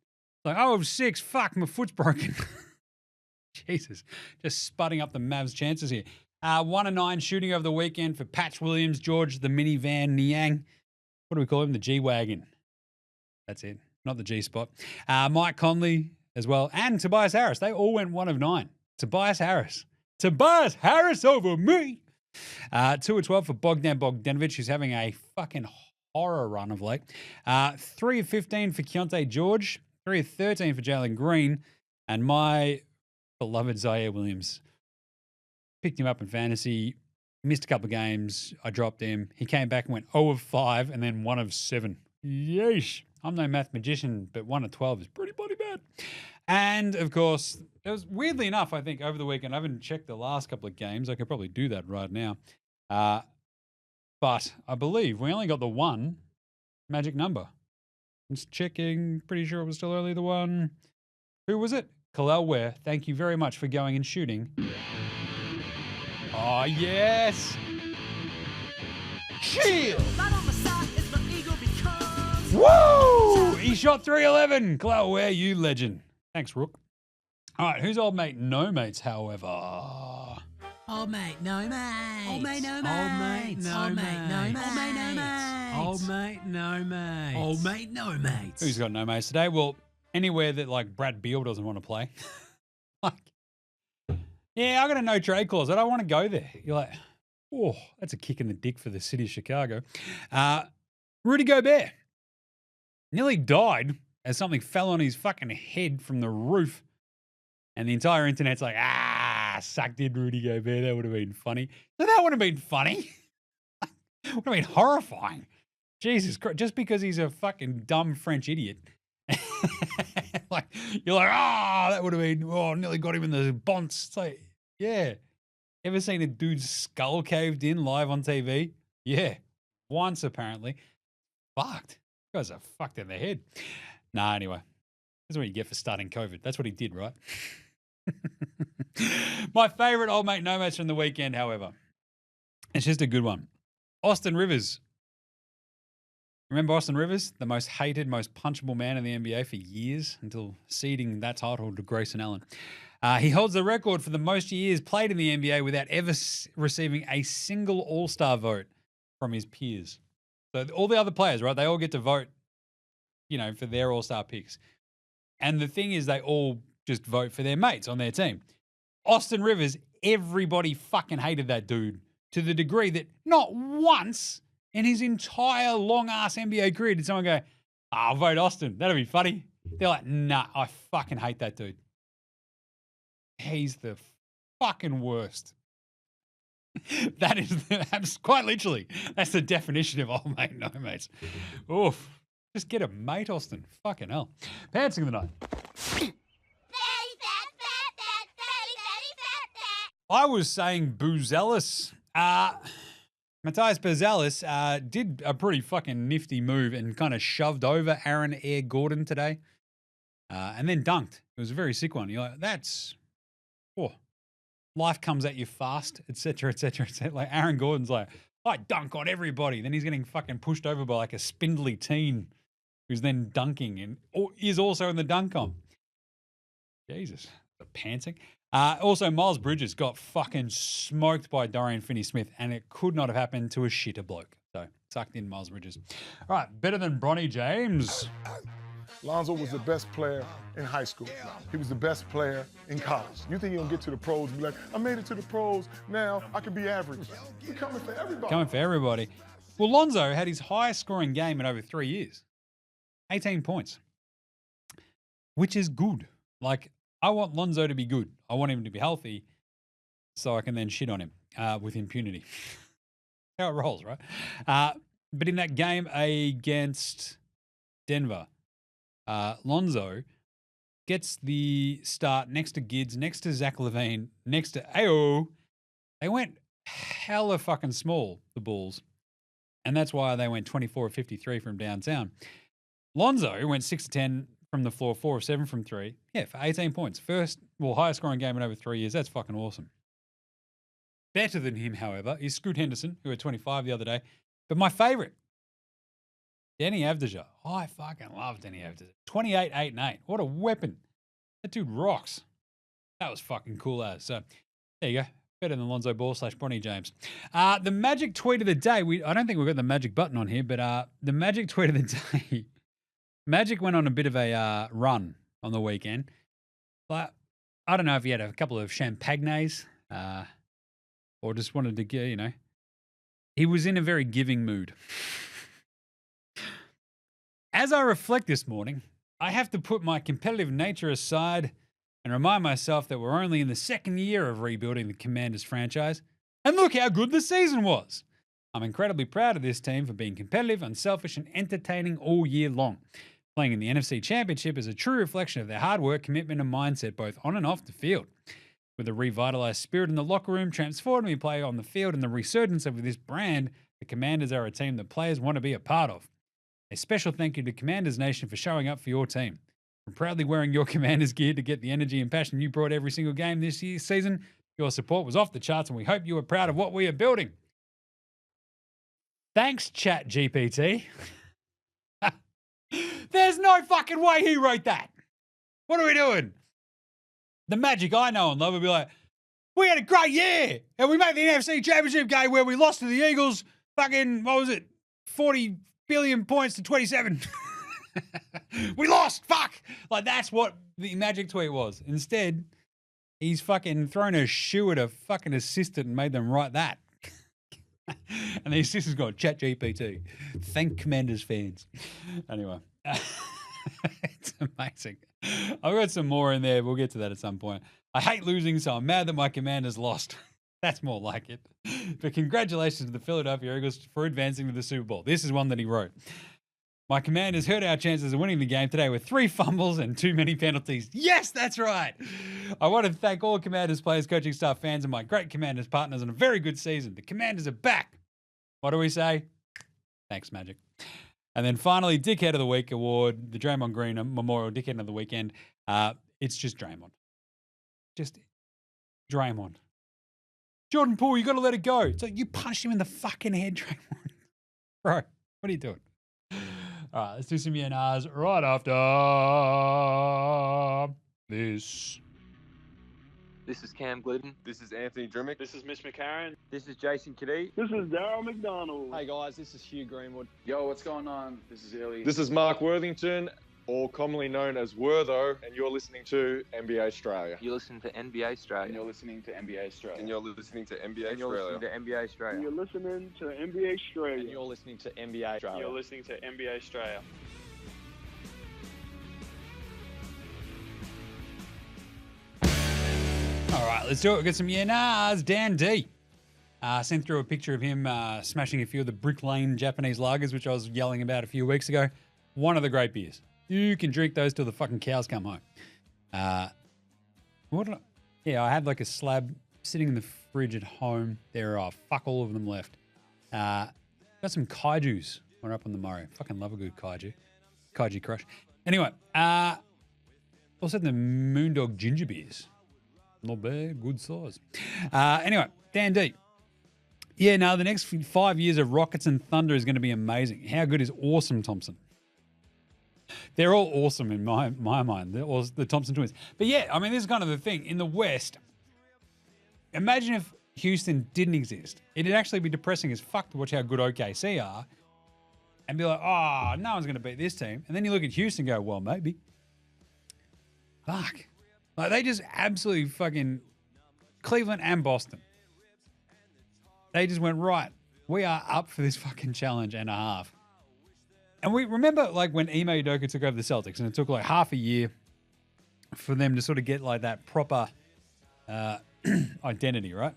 Like 0 of 6, fuck, my foot's broken. Jesus. Just spudding up the Mavs' chances here. 1 of 9 shooting over the weekend for Patch Williams, George the Minivan Niang. What do we call him? The G-Wagon. That's it. Not the G-Spot. Mike Conley as well. And Tobias Harris. They all went 1 of 9. Tobias Harris. Tobias Harris over me. 2 of 12 for Bogdan Bogdanovic, who's having a fucking horror run of late. 3 of 15 for Keontae George. 3 of 13 for Jalen Green. And my beloved Zaire Williams. Picked him up in fantasy, missed a couple of games. I dropped him. He came back and went 0 of 5 and then 1 of 7. Yeesh. I'm no math magician, but 1 of 12 is pretty bloody bad. And, of course, it was weirdly enough, I think, over the weekend. I haven't checked the last couple of games. I could probably do that right now. But I believe we only got the 1 magic number. Just checking. Pretty sure it was still only the 1. Who was it? Kalel Ware. Thank you very much for going and shooting. Oh, yes. Shield. Woo! He shot 311. Kalel Ware, you legend. Thanks, Rook. All right, who's old mate? No mates, however. Old mate, no mates. Old mate, no Old mate, mates. no Old mate, no mates. mates. Old mate, no mates. Old mate, no mates. Who's got no mates today? Well, anywhere that like Brad Beal doesn't want to play. Like, yeah, I got a no trade clause. I don't want to go there. You're like, oh, that's a kick in the dick for the city of Chicago. Rudy Gobert nearly died as something fell on his fucking head from the roof. And the entire internet's like, sucked in Rudy Gobert. That would have been funny. No, that would have been funny. It would have been horrifying. Jesus Christ. Just because he's a fucking dumb French idiot. Like, you're like, that would have been, nearly got him in the bonce. It's like, yeah. Ever seen a dude's skull caved in live on TV? Yeah. Once, apparently. Fucked. You guys are fucked in the head. Nah, anyway. That's what you get for starting COVID. That's what he did, right? My favorite old mate no mates from the weekend, however. It's just a good one. Austin Rivers. Remember Austin Rivers? The most hated, most punchable man in the NBA for years until ceding that title to Grayson Allen. He holds the record for the most years played in the NBA without ever receiving a single All-Star vote from his peers. So all the other players, right, they all get to vote, for their All-Star picks. And the thing is, they all just vote for their mates on their team. Austin Rivers, everybody fucking hated that dude to the degree that not once in his entire long-ass NBA career did someone go, I'll vote Austin. That'll be funny. They're like, nah, I fucking hate that dude. He's the fucking worst. That is, that's quite literally, that's the definition of old mate, no mates. Oof. Just get a mate, Austin. Fucking hell. Pantsing of the night. I was saying Boozelis. Matthias Boozelis did a pretty fucking nifty move and kind of shoved over Aaron Air Gordon today and then dunked. It was a very sick one. You're like, life comes at you fast, etc., etc., etc. Like Aaron Gordon's like, I dunk on everybody. Then he's getting fucking pushed over by like a spindly teen who's then dunking and is also in the dunk comp. Jesus, the pantsing. Also, Miles Bridges got fucking smoked by Dorian Finney-Smith, and it could not have happened to a shitter bloke. So, sucked in Miles Bridges. All right, better than Bronny James. Lonzo was the best player in high school. He was the best player in college. You think he'll get to the pros and be like, I made it to the pros, now I can be average. He's coming for everybody. Coming for everybody. Well, Lonzo had his highest scoring game in over 3 years. 18 points. Which is good. Like, I want Lonzo to be good. I want him to be healthy so I can then shit on him with impunity. How it rolls, right? But in that game against Denver, Lonzo gets the start next to Gids, next to Zach LaVine, next to Ayo. They went hella fucking small, the Bulls. And that's why they went 24 of 53 from downtown. Lonzo went 6 of 10 from the floor, 4 of 7 from 3. Yeah, for 18 points. Highest scoring game in over 3 years. That's fucking awesome. Better than him, however, is Scoot Henderson, who had 25 the other day. But my favorite, Denny Avdija. I fucking love Denny Avdija. 28, 8, and 8. What a weapon. That dude rocks. That was fucking cool as. So there you go. Better than Lonzo Ball / Bronny James. The magic tweet of the day. I don't think we've got the magic button on here, but the magic tweet of the day. Magic went on a bit of a run on the weekend. But I don't know if he had a couple of champagnes or just wanted to get, he was in a very giving mood. As I reflect this morning, I have to put my competitive nature aside and remind myself that we're only in the second year of rebuilding the Commanders franchise. And look how good the season was. I'm incredibly proud of this team for being competitive, unselfish, and entertaining all year long. Playing in the NFC Championship is a true reflection of their hard work, commitment, and mindset, both on and off the field. With a revitalized spirit in the locker room, transforming play on the field, and the resurgence of this brand, the Commanders are a team that players want to be a part of. A special thank you to Commanders Nation for showing up for your team. From proudly wearing your Commanders gear to get the energy and passion you brought every single game this year's season, your support was off the charts, and we hope you are proud of what we are building. Thanks, Chat GPT. There's no fucking way he wrote that. What are we doing? The Magic I know and love would be like, we had a great year, and we made the NFC Championship game where we lost to the Eagles. Fucking, 40 billion points to 27. We lost, fuck. Like, that's what the Magic tweet was. Instead, he's fucking thrown a shoe at a fucking assistant and made them write that. And the assistant's got Chat GPT. Thank Commanders fans. Anyway, it's amazing. I've got some more in there. We'll get to that at some point. I hate losing, so I'm mad that my Commanders lost. That's more like it. But congratulations to the Philadelphia Eagles for advancing to the Super Bowl. This is one that he wrote. My Commanders hurt our chances of winning the game today with 3 fumbles and too many penalties. Yes, that's right. I want to thank all Commanders players, coaching staff, fans, and my great Commanders partners on a very good season. The Commanders are back. What do we say? Thanks, Magic. And then finally, Dickhead of the Week award, the Draymond Green Memorial Dickhead of the Weekend. It's just Draymond. Just Draymond. Jordan Poole, you got to let it go. It's like you punched him in the fucking head, Draymond. Bro, what are you doing? All right, let's do some YNRs right after this. This is Cam Glidden. This is Anthony Drimmick. This is Mitch McCarron. This is Jason Kadee. This is Darryl McDonald. Hey guys, this is Hugh Greenwood. Yo, what's going on? This is Illy. This is Mark Worthington, or commonly known as Wortho, and you're listening to NBA Straya. You're listening to NBA Straya. And you're listening to NBA Straya. And you're listening to NBA And you're listening Straya. to NBA Straya. And you're listening to NBA Straya. And you're listening to NBA Straya. You're listening to NBA Straya. All right, let's do it. We've got some YNRs. Dan D. Sent through a picture of him smashing a few of the Brick Lane Japanese lagers, which I was yelling about a few weeks ago. One of the great beers. You can drink those till the fucking cows come home. I had like a slab sitting in the fridge at home. There are fuck all of them left. Got some kaijus. We're up on the Murray. Fucking love a good kaiju. Kaiju crush. Anyway, also the Moondog ginger beers. Not bad, good size. Anyway, Dan D. Yeah, no, the next 5 years of Rockets and Thunder is going to be amazing. How good is Awesome Thompson? They're all awesome in my mind. They're all the Thompson twins. But yeah, I mean, this is kind of the thing. In the West, imagine if Houston didn't exist. It'd actually be depressing as fuck to watch how good OKC are and be like, oh, no one's going to beat this team. And then you look at Houston and go, well, maybe. Fuck. Like, they just absolutely fucking Cleveland and Boston. They just went, right, we are up for this fucking challenge and a half. And we remember, like, when Ime Udoka took over the Celtics, and it took, like, half a year for them to sort of get, like, that proper identity, right?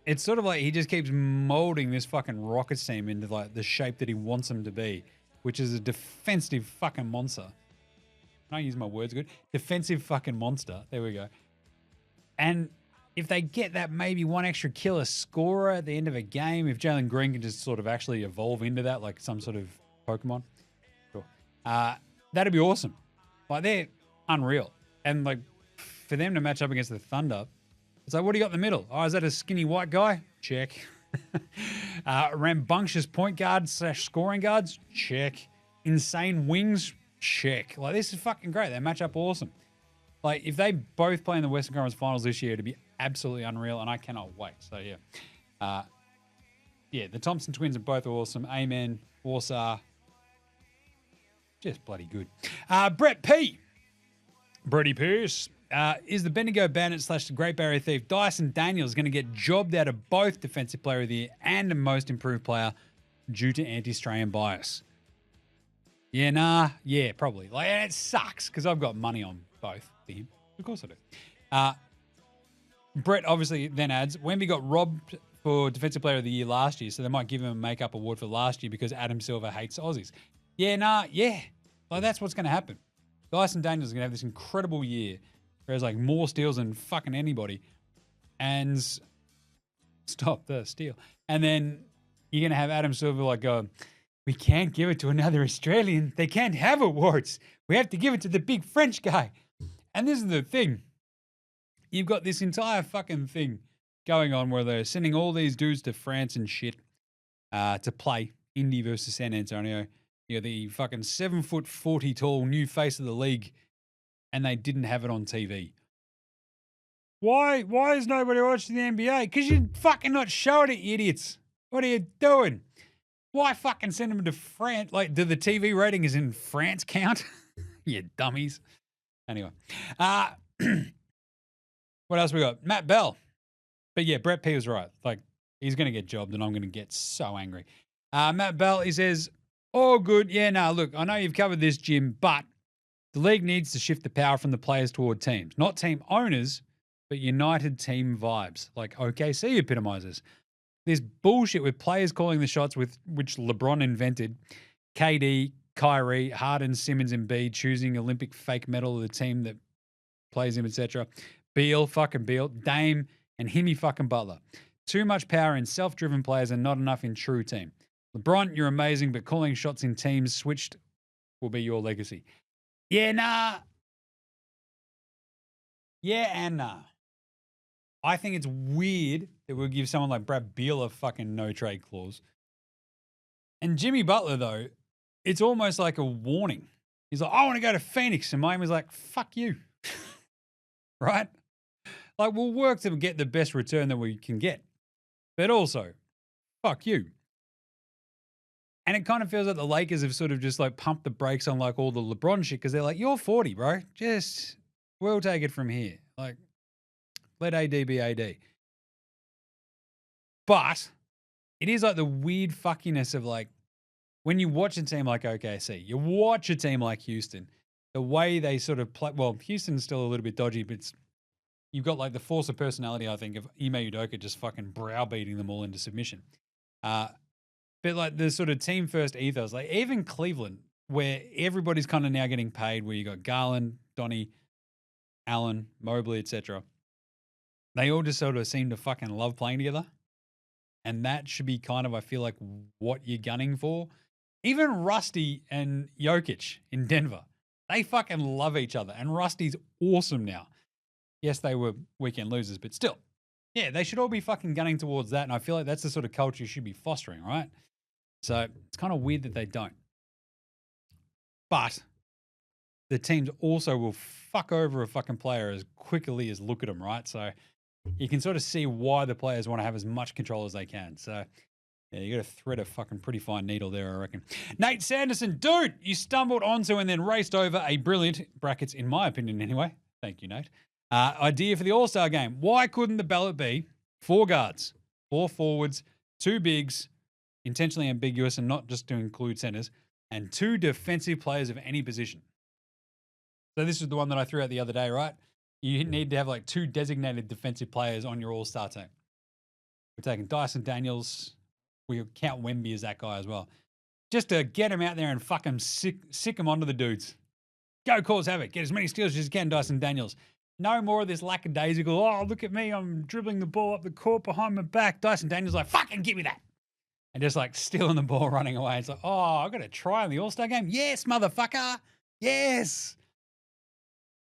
It's sort of like he just keeps molding this fucking Rockets team into, like, the shape that he wants them to be, which is a defensive fucking monster. Can I use my words good? Defensive fucking monster. There we go. And if they get that maybe one extra killer scorer at the end of a game, if Jalen Green can just sort of actually evolve into that, like some sort of Pokemon, sure. That'd be awesome. Like, they're unreal. And, like, for them to match up against the Thunder, it's like, what do you got in the middle? Oh, is that a skinny white guy? Check. Rambunctious point guards / scoring guards? Check. Insane wings? Check. Like, this is fucking great. They match up awesome. Like, if they both play in the Western Conference Finals this year, it'd be absolutely unreal, and I cannot wait. So, yeah. Yeah, the Thompson twins are both awesome. Amen. Warsaw. Just bloody good. Brett P. Brady Pierce. Is the Bendigo Bandit / the Great Barrier Thief Dyson Daniels going to get jobbed out of both Defensive Player of the Year and the Most Improved Player due to anti-Australian bias? Yeah, nah. Yeah, probably. Like, it sucks because I've got money on both for him. Of course I do. Brett obviously then adds, Wemby got robbed for Defensive Player of the Year last year, so they might give him a makeup award for last year because Adam Silver hates Aussies. Yeah, nah. Yeah. Like, that's what's going to happen. Dyson Daniels is going to have this incredible year. Whereas, like, more steals than fucking anybody. And stop the steal. And then you're going to have Adam Silver, like, go, we can't give it to another Australian. They can't have awards. We have to give it to the big French guy. And this is the thing. You've got this entire fucking thing going on where they're sending all these dudes to France and shit to play Indy versus San Antonio. You know, the fucking 7'40" tall new face of the league. And they didn't have it on TV. Why is nobody watching the NBA? Because you're fucking not showing it, you idiots. What are you doing? Why fucking send them to France? Like, do the TV ratings in France count? You dummies. Anyway. What else we got? Matt Bell. But yeah, Brett P was right. Like, he's going to get jobbed and I'm going to get so angry. Matt Bell, he says, oh, good. Yeah, no, look, I know you've covered this, Jim, but the league needs to shift the power from the players toward teams. Not team owners, but united team vibes, like OKC epitomizes. This bullshit with players calling the shots with which LeBron invented, KD, Kyrie, Harden, Simmons, and Embiid choosing Olympic fake medal of the team that plays him, etc. Beal, Dame, and Jimmy fucking Butler. Too much power in self-driven players and not enough in true team. LeBron, you're amazing, but calling shots in teams switched will be your legacy. Yeah, nah. Yeah and nah. I think it's weird that we'll give someone like Brad Beal a fucking no-trade clause. And Jimmy Butler, though, it's almost like a warning. He's like, I want to go to Phoenix. And Miami's like, fuck you. Right? Like, we'll work to get the best return that we can get. But also, fuck you. And it kind of feels like the Lakers have sort of just like pumped the brakes on like all the LeBron shit because they're like, you're 40, bro. Just, we'll take it from here. Like, let AD be AD. But it is like the weird fuckiness of like, when you watch a team like OKC, you watch a team like Houston, the way they sort of play, well, Houston's still a little bit dodgy, but you've got like the force of personality, I think, of Ime Udoka just fucking browbeating them all into submission. But like the sort of team first ethos, like even Cleveland, where everybody's kind of now getting paid, where you got Garland, Donnie, Allen, Mobley, etc. They all just sort of seem to fucking love playing together. And that should be kind of, I feel like, what you're gunning for. Even Rusty and Jokic in Denver, they fucking love each other. And Rusty's awesome now. Yes, they were weekend losers, but still. Yeah, they should all be fucking gunning towards that. And I feel like that's the sort of culture you should be fostering, right? So it's kind of weird that they don't. But the teams also will fuck over a fucking player as quickly as look at them, right? So you can sort of see why the players want to have as much control as they can. So yeah, you got to thread a fucking pretty fine needle there, I reckon. Nate Sanderson, dude, you stumbled onto and then raced over a brilliant, brackets in my opinion anyway, thank you, Nate, idea for the All-Star game. Why couldn't the ballot be 4 guards, 4 forwards, 2 bigs, intentionally ambiguous and not just to include centers, and 2 defensive players of any position? So this is the one that I threw out the other day, right? You need to have like 2 designated defensive players on your All-Star team. We're taking Dyson Daniels. We count Wemby as that guy as well. Just to get him out there and fuck him, sick him onto the dudes. Go cause havoc. Get as many steals as you can, Dyson Daniels. No more of this lackadaisical, oh, look at me, I'm dribbling the ball up the court behind my back. Dyson Daniels like, fucking give me that. And just like stealing the ball, running away. It's like, oh, I've got to try in the All-Star game. Yes, motherfucker. Yes.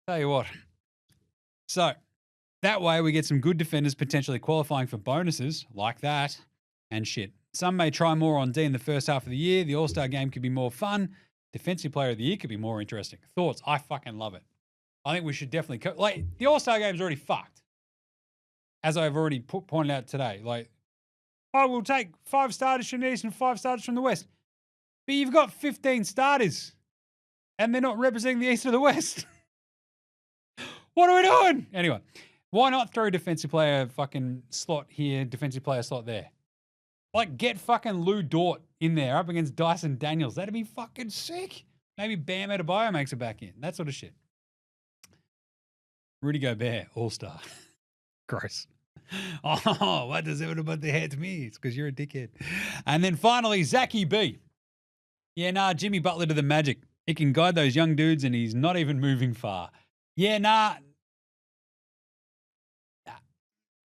Tell you what. So that way we get some good defenders potentially qualifying for bonuses like that and shit. Some may try more on D in the first half of the year. The All-Star game could be more fun. Defensive player of the year could be more interesting. Thoughts? I fucking love it. I think we should definitely like the All-Star game's already fucked. As I've already pointed out today, like, oh, we'll take 5 starters from the East and 5 starters from the West. But you've got 15 starters and they're not representing the East or the West. What are we doing? Anyway, why not throw defensive player fucking slot here, defensive player slot there? Like, get fucking Lou Dort in there up against Dyson Daniels. That'd be fucking sick. Maybe Bam Adebayo makes it back in. That sort of shit. Rudy Gobert, All-Star. Gross. Oh, what does everyone about the head to me? It's because you're a dickhead. And then finally, Zachy B. Yeah, nah, Jimmy Butler to the Magic. He can guide those young dudes and he's not even moving far. Yeah, nah.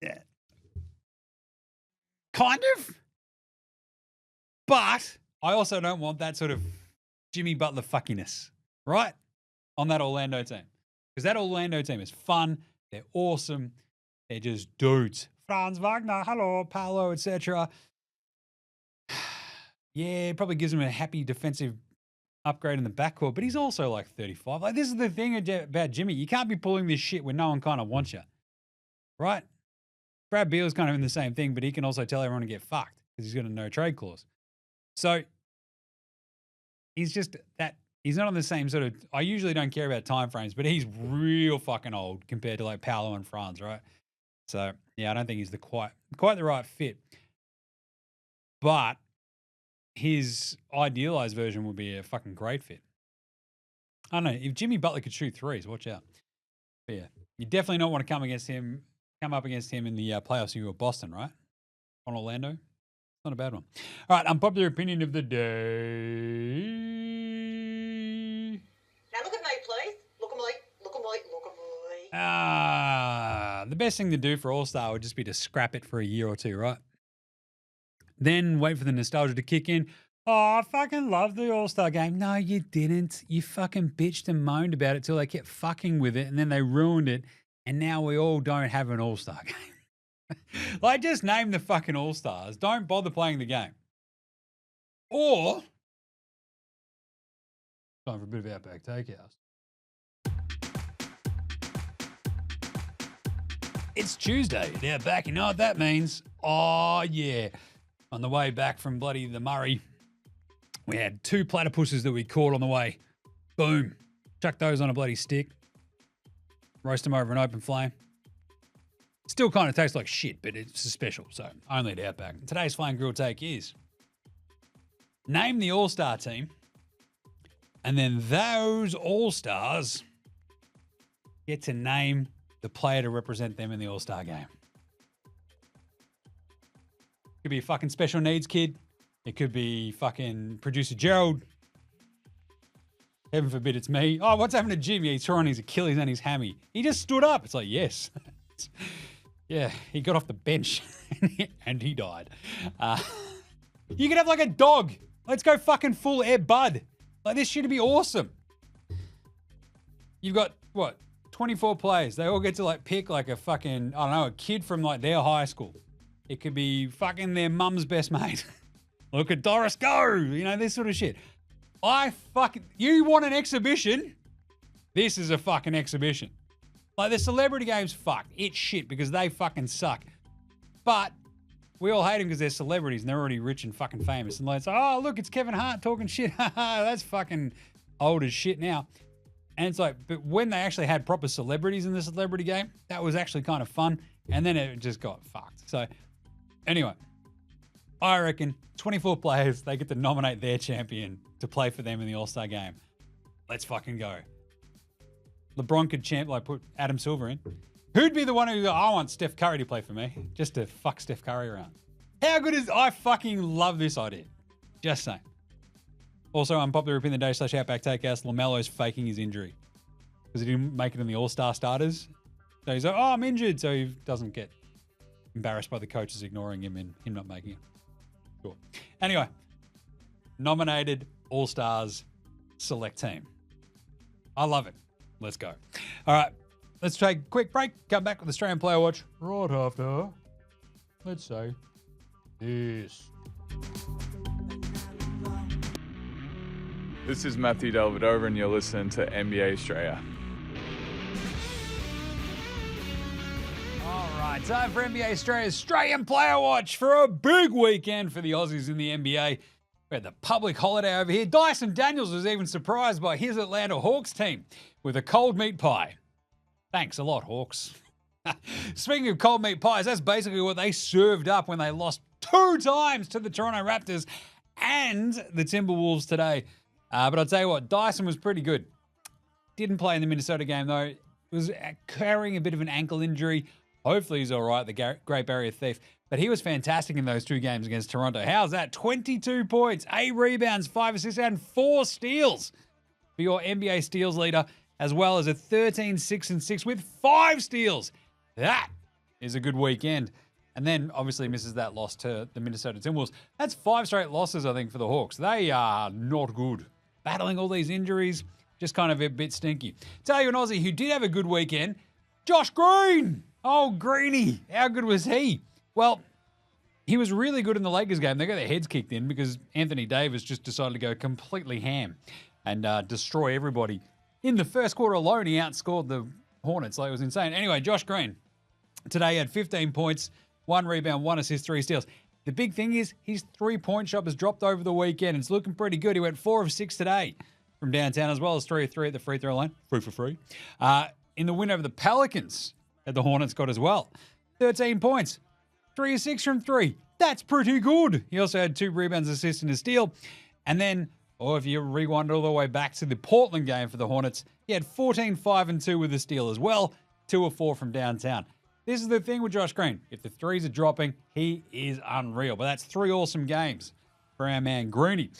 Yeah. Kind of. But I also don't want that sort of Jimmy Butler fuckiness, right? On that Orlando team. Because that Orlando team is fun. They're awesome. They're just dudes. Franz Wagner, hello, Paolo, etc. Yeah, it probably gives him a happy defensive upgrade in the backcourt, but he's also like 35. Like, this is the thing about Jimmy. You can't be pulling this shit when no one kind of wants you, right? Brad Beal's kind of in the same thing, but he can also tell everyone to get fucked because he's got a no trade clause. So he's just that. He's not on the same sort of. I usually don't care about time frames, but he's real fucking old compared to like Paolo and Franz, right? So yeah, I don't think he's the quite the right fit. But his idealized version would be a fucking great fit. I don't know if Jimmy Butler could shoot threes. Watch out. But yeah, you definitely don't want to come up against him in the playoffs. You were Boston, right? On Orlando. Not a bad one. All right, unpopular opinion of the day. Now look at me, please. Look at me. Look at me. Look at me. The best thing to do for All-Star would just be to scrap it for a year or two, right? Then wait for the nostalgia to kick in. Oh, I fucking love the All-Star game. No, you didn't. You fucking bitched and moaned about it till they kept fucking with it, and then they ruined it, and now we all don't have an All-Star game. Like, just name the fucking All-Stars. Don't bother playing the game. Or, time for a bit of Outback Takehouse. It's Tuesday at Outback. You know what that means? Oh, yeah. On the way back from bloody the Murray, we had 2 platypuses that we caught on the way. Boom. Chuck those on a bloody stick. Roast them over an open flame. Still kind of tastes like shit, but it's special, so only at Outback. Today's Flame Grill Take is name the All-Star team, and then those All-Stars get to name the player to represent them in the All-Star game. Could be a fucking special needs kid. It could be fucking producer Gerald. Heaven forbid it's me. Oh, what's happened to Jimmy? He's torn his Achilles and his hammy. He just stood up. It's like, yes. Yeah, he got off the bench and he died. You could have like a dog. Let's go fucking full Ed Bud. Like, this should be awesome. You've got, what, 24 players. They all get to like pick like a fucking, I don't know, a kid from like their high school. It could be fucking their mum's best mate. Look at Doris go. You know, this sort of shit. You want an exhibition? This is a fucking exhibition. Like, the celebrity game's fucked. It's shit because they fucking suck. But we all hate them because they're celebrities and they're already rich and fucking famous. And it's like, oh, look, it's Kevin Hart talking shit. That's fucking old as shit now. And it's like, but when they actually had proper celebrities in the celebrity game, that was actually kind of fun. And then it just got fucked. So anyway, I reckon 24 players, they get to nominate their champion to play for them in the All-Star game. Let's fucking go. LeBron could put Adam Silver in. Who'd be the one who I want Steph Curry to play for me, just to fuck Steph Curry around? How good is I fucking love this idea. Just saying. Also, unpopular opinion of the day / Outback Takehouse. LaMelo's faking his injury because he didn't make it in the All-Star starters. So he's like, oh, I'm injured. So he doesn't get embarrassed by the coaches ignoring him and him not making it. Cool. Anyway, nominated All-Stars select team. I love it. Let's go. All right, let's take a quick break. Come back with Australian Player Watch right after, let's say, this. This is Matthew Delvedova, and you're listening to NBA Straya. All right, time for NBA Straya's Australian Player Watch for a big weekend for the Aussies in the NBA. We had the public holiday over here. Dyson Daniels was even surprised by his Atlanta Hawks team with a cold meat pie. Thanks a lot, Hawks. Speaking of cold meat pies, that's basically what they served up when they lost 2 times to the Toronto Raptors and the Timberwolves today. But I'll tell you what, Dyson was pretty good. Didn't play in the Minnesota game, though. Was carrying a bit of an ankle injury. Hopefully he's all right, the Great Barrier Thief. But he was fantastic in those 2 games against Toronto. How's that? 22 points, 8 rebounds, 5 assists, and 4 steals for your NBA steals leader, as well as a 13-6-6 with 5 steals. That is a good weekend. And then, obviously, misses that loss to the Minnesota Timberwolves. That's 5 straight losses, I think, for the Hawks. They are not good. Battling all these injuries, just kind of a bit stinky. Tell you an Aussie who did have a good weekend, Josh Green. Oh, Greeny. How good was he? Well, he was really good in the Lakers game. They got their heads kicked in because Anthony Davis just decided to go completely ham and destroy everybody. In the first quarter alone, he outscored the Hornets. Like, it was insane. Anyway, Josh Green today had 15 points, 1 rebound, 1 assist, 3 steals. The big thing is his 3-point shot has dropped over the weekend. It's looking pretty good. He went 4 of 6 today from downtown, as well as 3 of 3 at the free throw line. Free for free. In the win over the Pelicans that the Hornets got as well. 13 points, 3 of 6 from 3. That's pretty good. He also had 2 rebounds, assists, and a steal. And then, if you rewind all the way back to the Portland game for the Hornets, he had 14, 5, and 2 with a steal as well. 2 of 4 from downtown. This is the thing with Josh Green. If the threes are dropping, he is unreal. But that's 3 awesome games for our man Greeny.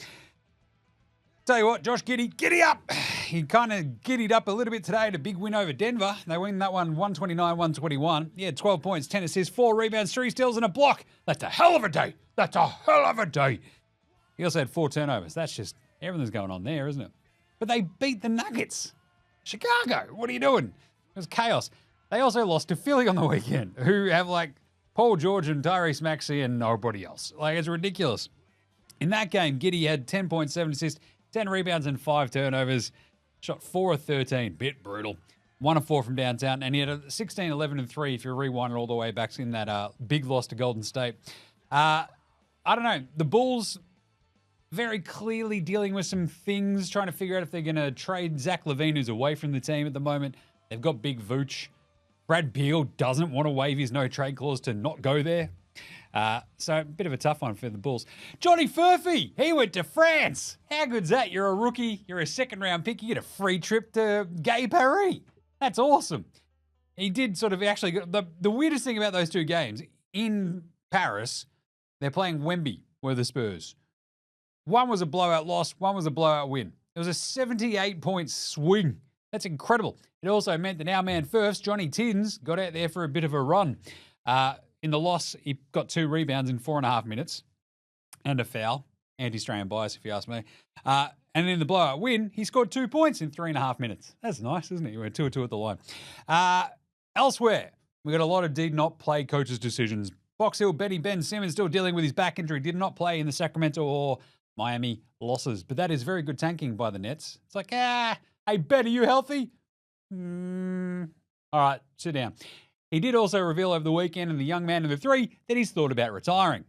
Tell you what, Josh Giddey, giddy up. He kind of giddied up a little bit today at a big win over Denver. They win that one 129-121. He had 12 points, 10 assists, 4 rebounds, 3 steals, and a block. That's a hell of a day. That's a hell of a day. He also had 4 turnovers. That's just everything's going on there, isn't it? But they beat the Nuggets. Chicago, what are you doing? It was chaos. They also lost to Philly on the weekend, who have like Paul George and Tyrese Maxey and nobody else. Like, it's ridiculous. In that game, Giddey had 10.7 assists, 10 rebounds, and 5 turnovers. Shot 4 of 13. Bit brutal. 1 of 4 from downtown. And he had a 16, 11, and 3 if you rewind it all the way back in that big loss to Golden State. I don't know. The Bulls very clearly dealing with some things, trying to figure out if they're going to trade Zach LaVine, who's away from the team at the moment. They've got Big Vooch. Brad Beal doesn't want to waive his no-trade clause to not go there. So a bit of a tough one for the Bulls. Johnny Furphy, he went to France. How good's that? You're a rookie. You're a second-round pick. You get a free trip to Gay Paris. That's awesome. He did sort of actually... The weirdest thing about those 2 games, in Paris, they're playing Wemby, were the Spurs. One was a blowout loss. One was a blowout win. It was a 78-point swing. That's incredible. It also meant that our man Furfs, Johnny Tins, got out there for a bit of a run. In the loss, he got 2 rebounds in 4.5 minutes and a foul. Anti-Australian bias, if you ask me. And in the blowout win, he scored 2 points in 3.5 minutes. That's nice, isn't it? He went 2-2 at the line. Elsewhere, we got a lot of did not play coaches' decisions. Box Hill, Ben Simmons still dealing with his back injury, did not play in the Sacramento or Miami losses. But that is very good tanking by the Nets. It's like, hey, Ben, are you healthy? All right, sit down. He did also reveal over the weekend in the young man in the 3 that he's thought about retiring.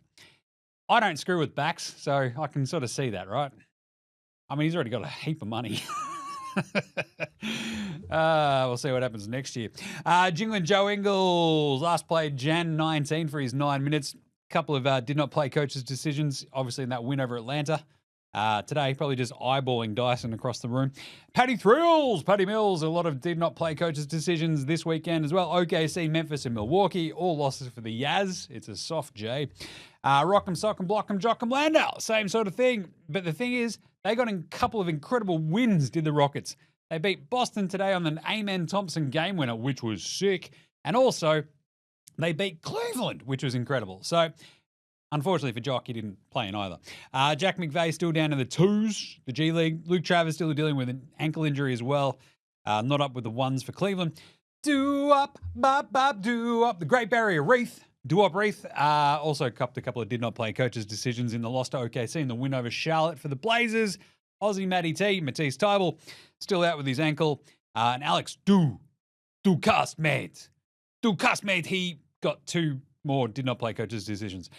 I don't screw with backs, so I can sort of see that, right? I mean, he's already got a heap of money. We'll see what happens next year. Jingling Joe Ingles, last played Jan 19 for his 9 minutes. Couple of did not play coaches' decisions, obviously in that win over Atlanta. Today, probably just eyeballing Dyson across the room. Paddy Mills, a lot of did not play coaches' decisions this weekend as well. OKC, Memphis, and Milwaukee, all losses for the Yaz. It's a soft J. Rock'em, Sock'em, Block'em, Jock'em, Landau, same sort of thing. But the thing is, they got a couple of incredible wins, did the Rockets. They beat Boston today on an Amen Thompson game winner, which was sick. And also, they beat Cleveland, which was incredible. So, unfortunately for Jock, he didn't play in either. Jack McVeigh still down in the twos, the G League. Luke Travers still dealing with an ankle injury as well. Not up with the ones for Cleveland. Do-up, bop, do-up. The Great Barrier Reef. Do-up Reef also copped a couple of did-not-play coaches' decisions in the loss to OKC and the win over Charlotte for the Blazers. Aussie Matty T, Matisse Tybel, still out with his ankle. And Alex Ducasmate, he got 2 more did-not-play coaches' decisions.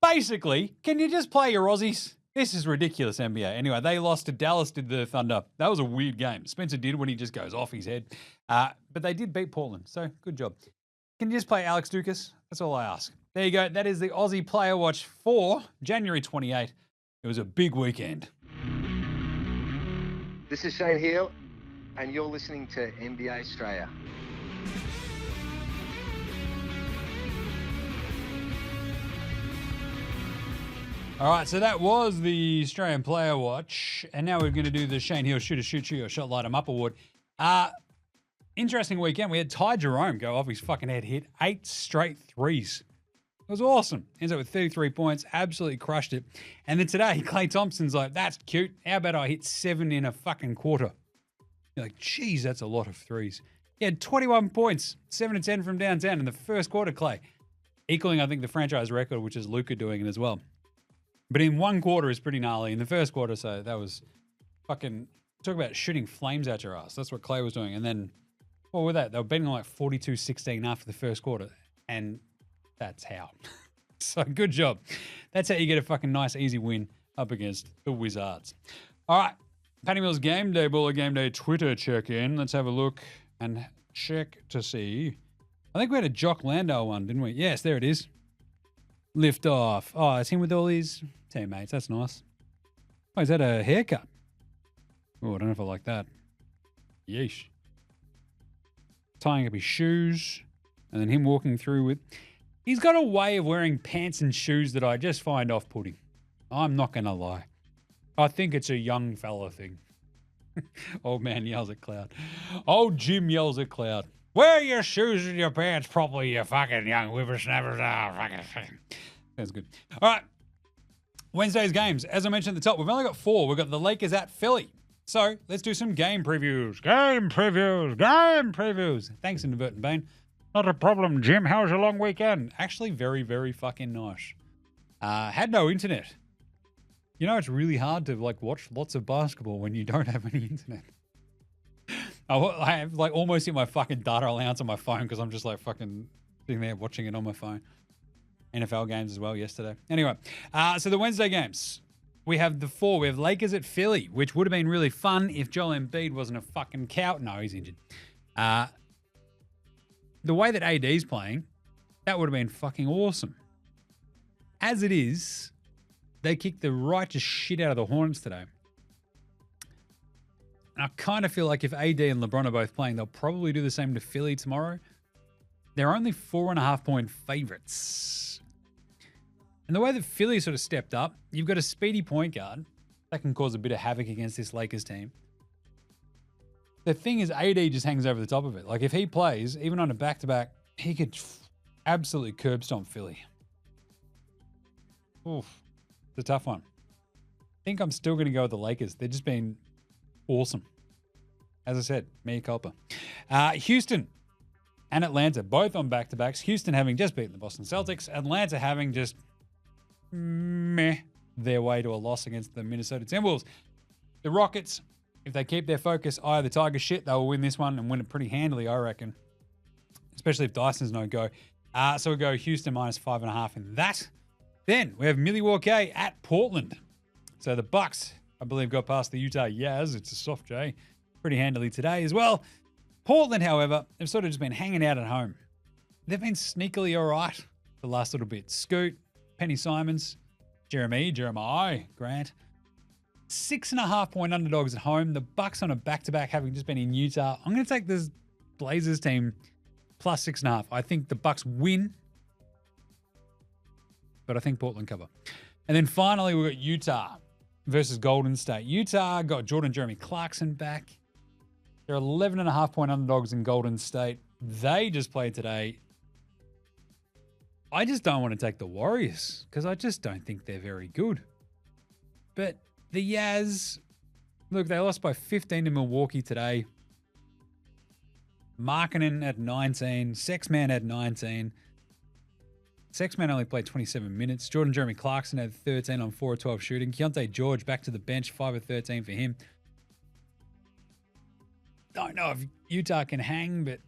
Basically, can you just play your Aussies? This is ridiculous, NBA. Anyway, they lost to Dallas, did the Thunder. That was a weird game. Spencer did when he just goes off his head. But they did beat Portland, so good job. Can you just play Alex Ducas? That's all I ask. There you go. That is the Aussie Player Watch for January 28. It was a big weekend. This is Shane Heel, and you're listening to NBA Straya. All right, so that was the Australian Player Watch, and now we're going to do the Shane Hill Shoot You or Shot Light 'em Up award. Interesting weekend. We had Ty Jerome go off his fucking head, hit 8 straight threes. It was awesome. Ends up with 33 points, absolutely crushed it. And then today, Klay Thompson's like, that's cute. How about I hit 7 in a fucking quarter? You're like, geez, that's a lot of threes. He had 21 points, 7 to 10 from downtown in the first quarter, Klay. Equaling, I think, the franchise record, which is Luka doing it as well. But in one quarter is pretty gnarly. In the first quarter, so that was fucking, talk about shooting flames out your ass. That's what Klay was doing. And then, what were that? They were beating like 42-16 after the first quarter. And that's how. So good job. That's how you get a fucking nice, easy win up against the Wizards. All right. Patty Mills Game Day, Baller Game Day Twitter check-in. Let's have a look and check to see. I think we had a Jock Landau one, didn't we? Yes, there it is. Lift off. Oh, it's him with all his teammates. That's nice. Oh, is that a haircut? Oh, I don't know if I like that. Yeesh. Tying up his shoes and then him walking through with... He's got a way of wearing pants and shoes that I just find off-putting. I'm not going to lie. I think it's a young fella thing. Old man yells at Cloud. Old Jim yells at Cloud. Wear your shoes and your pants properly, you fucking young whippersnappers. Oh, fucking thing. Sounds good. All right. Wednesday's games. As I mentioned at the top, we've only got 4. We've got the Lakers at Philly. So let's do some game previews. Game previews. Thanks, Inadvertent Bane. Not a problem, Jim. How was your long weekend? Actually, very, very fucking nice. Had no internet. You know, it's really hard to watch lots of basketball when you don't have any internet. I have almost hit my fucking data allowance on my phone because I'm just fucking sitting there watching it on my phone. NFL games as well yesterday. Anyway, so the Wednesday games. We have the 4. We have Lakers at Philly, which would have been really fun if Joel Embiid wasn't a fucking cow. No, he's injured. The way that AD's playing, that would have been fucking awesome. As it is, they kicked the righteous shit out of the Hornets today. And I kind of feel like if AD and LeBron are both playing, they'll probably do the same to Philly tomorrow. They're only 4.5-point favorites. And the way that Philly sort of stepped up, you've got a speedy point guard that can cause a bit of havoc against this Lakers team. The thing is, AD just hangs over the top of it. If he plays, even on a back-to-back, he could absolutely curb stomp Philly. Oof. It's a tough one. I think I'm still going to go with the Lakers. They've just been awesome. As I said, mea culpa. Houston and Atlanta, both on back-to-backs. Houston having just beaten the Boston Celtics. Atlanta having just their way to a loss against the Minnesota Timberwolves. The Rockets, if they keep their focus, eye of the Tiger shit, they will win this one and win it pretty handily, I reckon. Especially if Dyson's no go. So we'll go Houston minus 5.5 in that. Then we have Milwaukee at Portland. So the Bucks, I believe, got past the Utah Jazz. It's a soft J. Pretty handily today as well. Portland, however, have sort of just been hanging out at home. They've been sneakily all right the last little bit. Scoot, Penny Simons, Jeremiah Grant. 6.5-point underdogs at home. The Bucks on a back-to-back, having just been in Utah. I'm going to take this Blazers team plus 6.5. I think the Bucks win, but I think Portland cover. And then finally, we've got Utah versus Golden State. Utah got Jeremy Clarkson back. They're 11.5-point underdogs in Golden State. They just played today. I just don't want to take the Warriors because I just don't think they're very good. But the Yaz, look, they lost by 15 to Milwaukee today. Markkanen at 19. Sexman at 19. Sexman only played 27 minutes. Jeremy Clarkson had 13 on 4 of 12 shooting. Keontae George back to the bench, 5 of 13 for him. Don't know if Utah can hang, but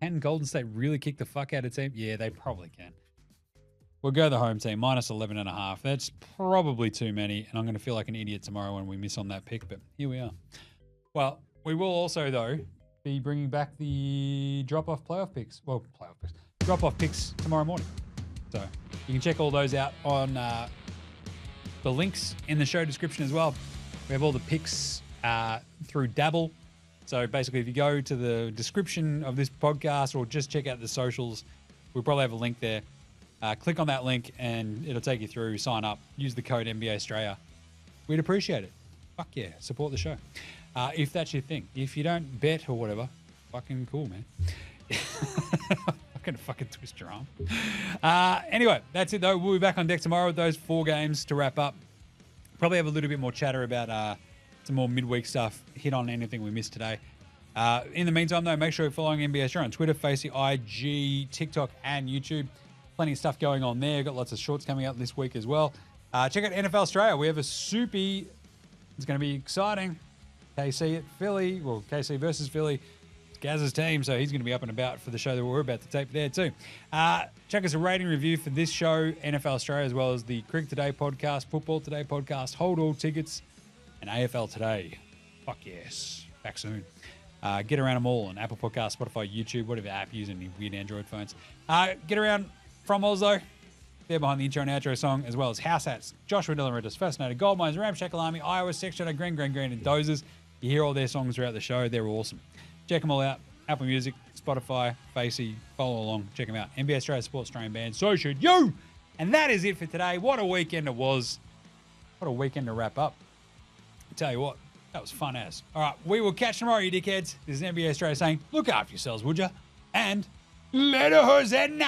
can Golden State really kick the fuck out of team? Yeah, they probably can. We'll go the home team, minus 11.5. That's probably too many, and I'm going to feel like an idiot tomorrow when we miss on that pick, but here we are. Well, we will also, though, be bringing back the drop-off playoff picks. Well, playoff picks. Drop-off picks tomorrow morning. So you can check all those out on the links in the show description as well. We have all the picks through Dabble. So basically, if you go to the description of this podcast or just check out the socials, we'll probably have a link there. Click on that link and it'll take you through. Sign up. Use the code NBA Straya. We'd appreciate it. Fuck yeah. Support the show. If that's your thing. If you don't bet or whatever, fucking cool, man. I'm going to fucking twist your arm. Anyway, that's it though. We'll be back on deck tomorrow with those 4 games to wrap up. Probably have a little bit more chatter about some more midweek stuff. Hit on anything we missed today. In the meantime, though, make sure you're following NBA Straya on Twitter, Facebook, IG, TikTok, and YouTube. Plenty of stuff going on there. Got lots of shorts coming out this week as well. Check out NFL Straya. We have a soupy. It's going to be exciting. KC at Philly. Well, KC versus Philly. It's Gaz's team, so he's going to be up and about for the show that we're about to tape there too. Check us a rating review for this show, NFL Straya, as well as the Cricket Today podcast, Football Today podcast, Hold All Tickets, and AFL Today. Fuck yes. Back soon. Get around them all on Apple Podcasts, Spotify, YouTube, whatever app you're using, any weird Android phones. Get around from Oslo. They're behind the intro and outro song, as well as House Hats, Joshua Dillon Ridders, Fascinated, Gold Mines, Ramshackle Army, Iowa, Sex Shadow, Green, and Dozers. You hear all their songs throughout the show. They're awesome. Check them all out. Apple Music, Spotify, Facey. Follow along. Check them out. NBA Straya Sports Australian Band. So should you. And that is it for today. What a weekend it was. What a weekend to wrap up. I tell you what, that was fun as. All right, we will catch tomorrow, you dickheads. This is NBA Straya saying, look after yourselves, would you? And later, Hosanna!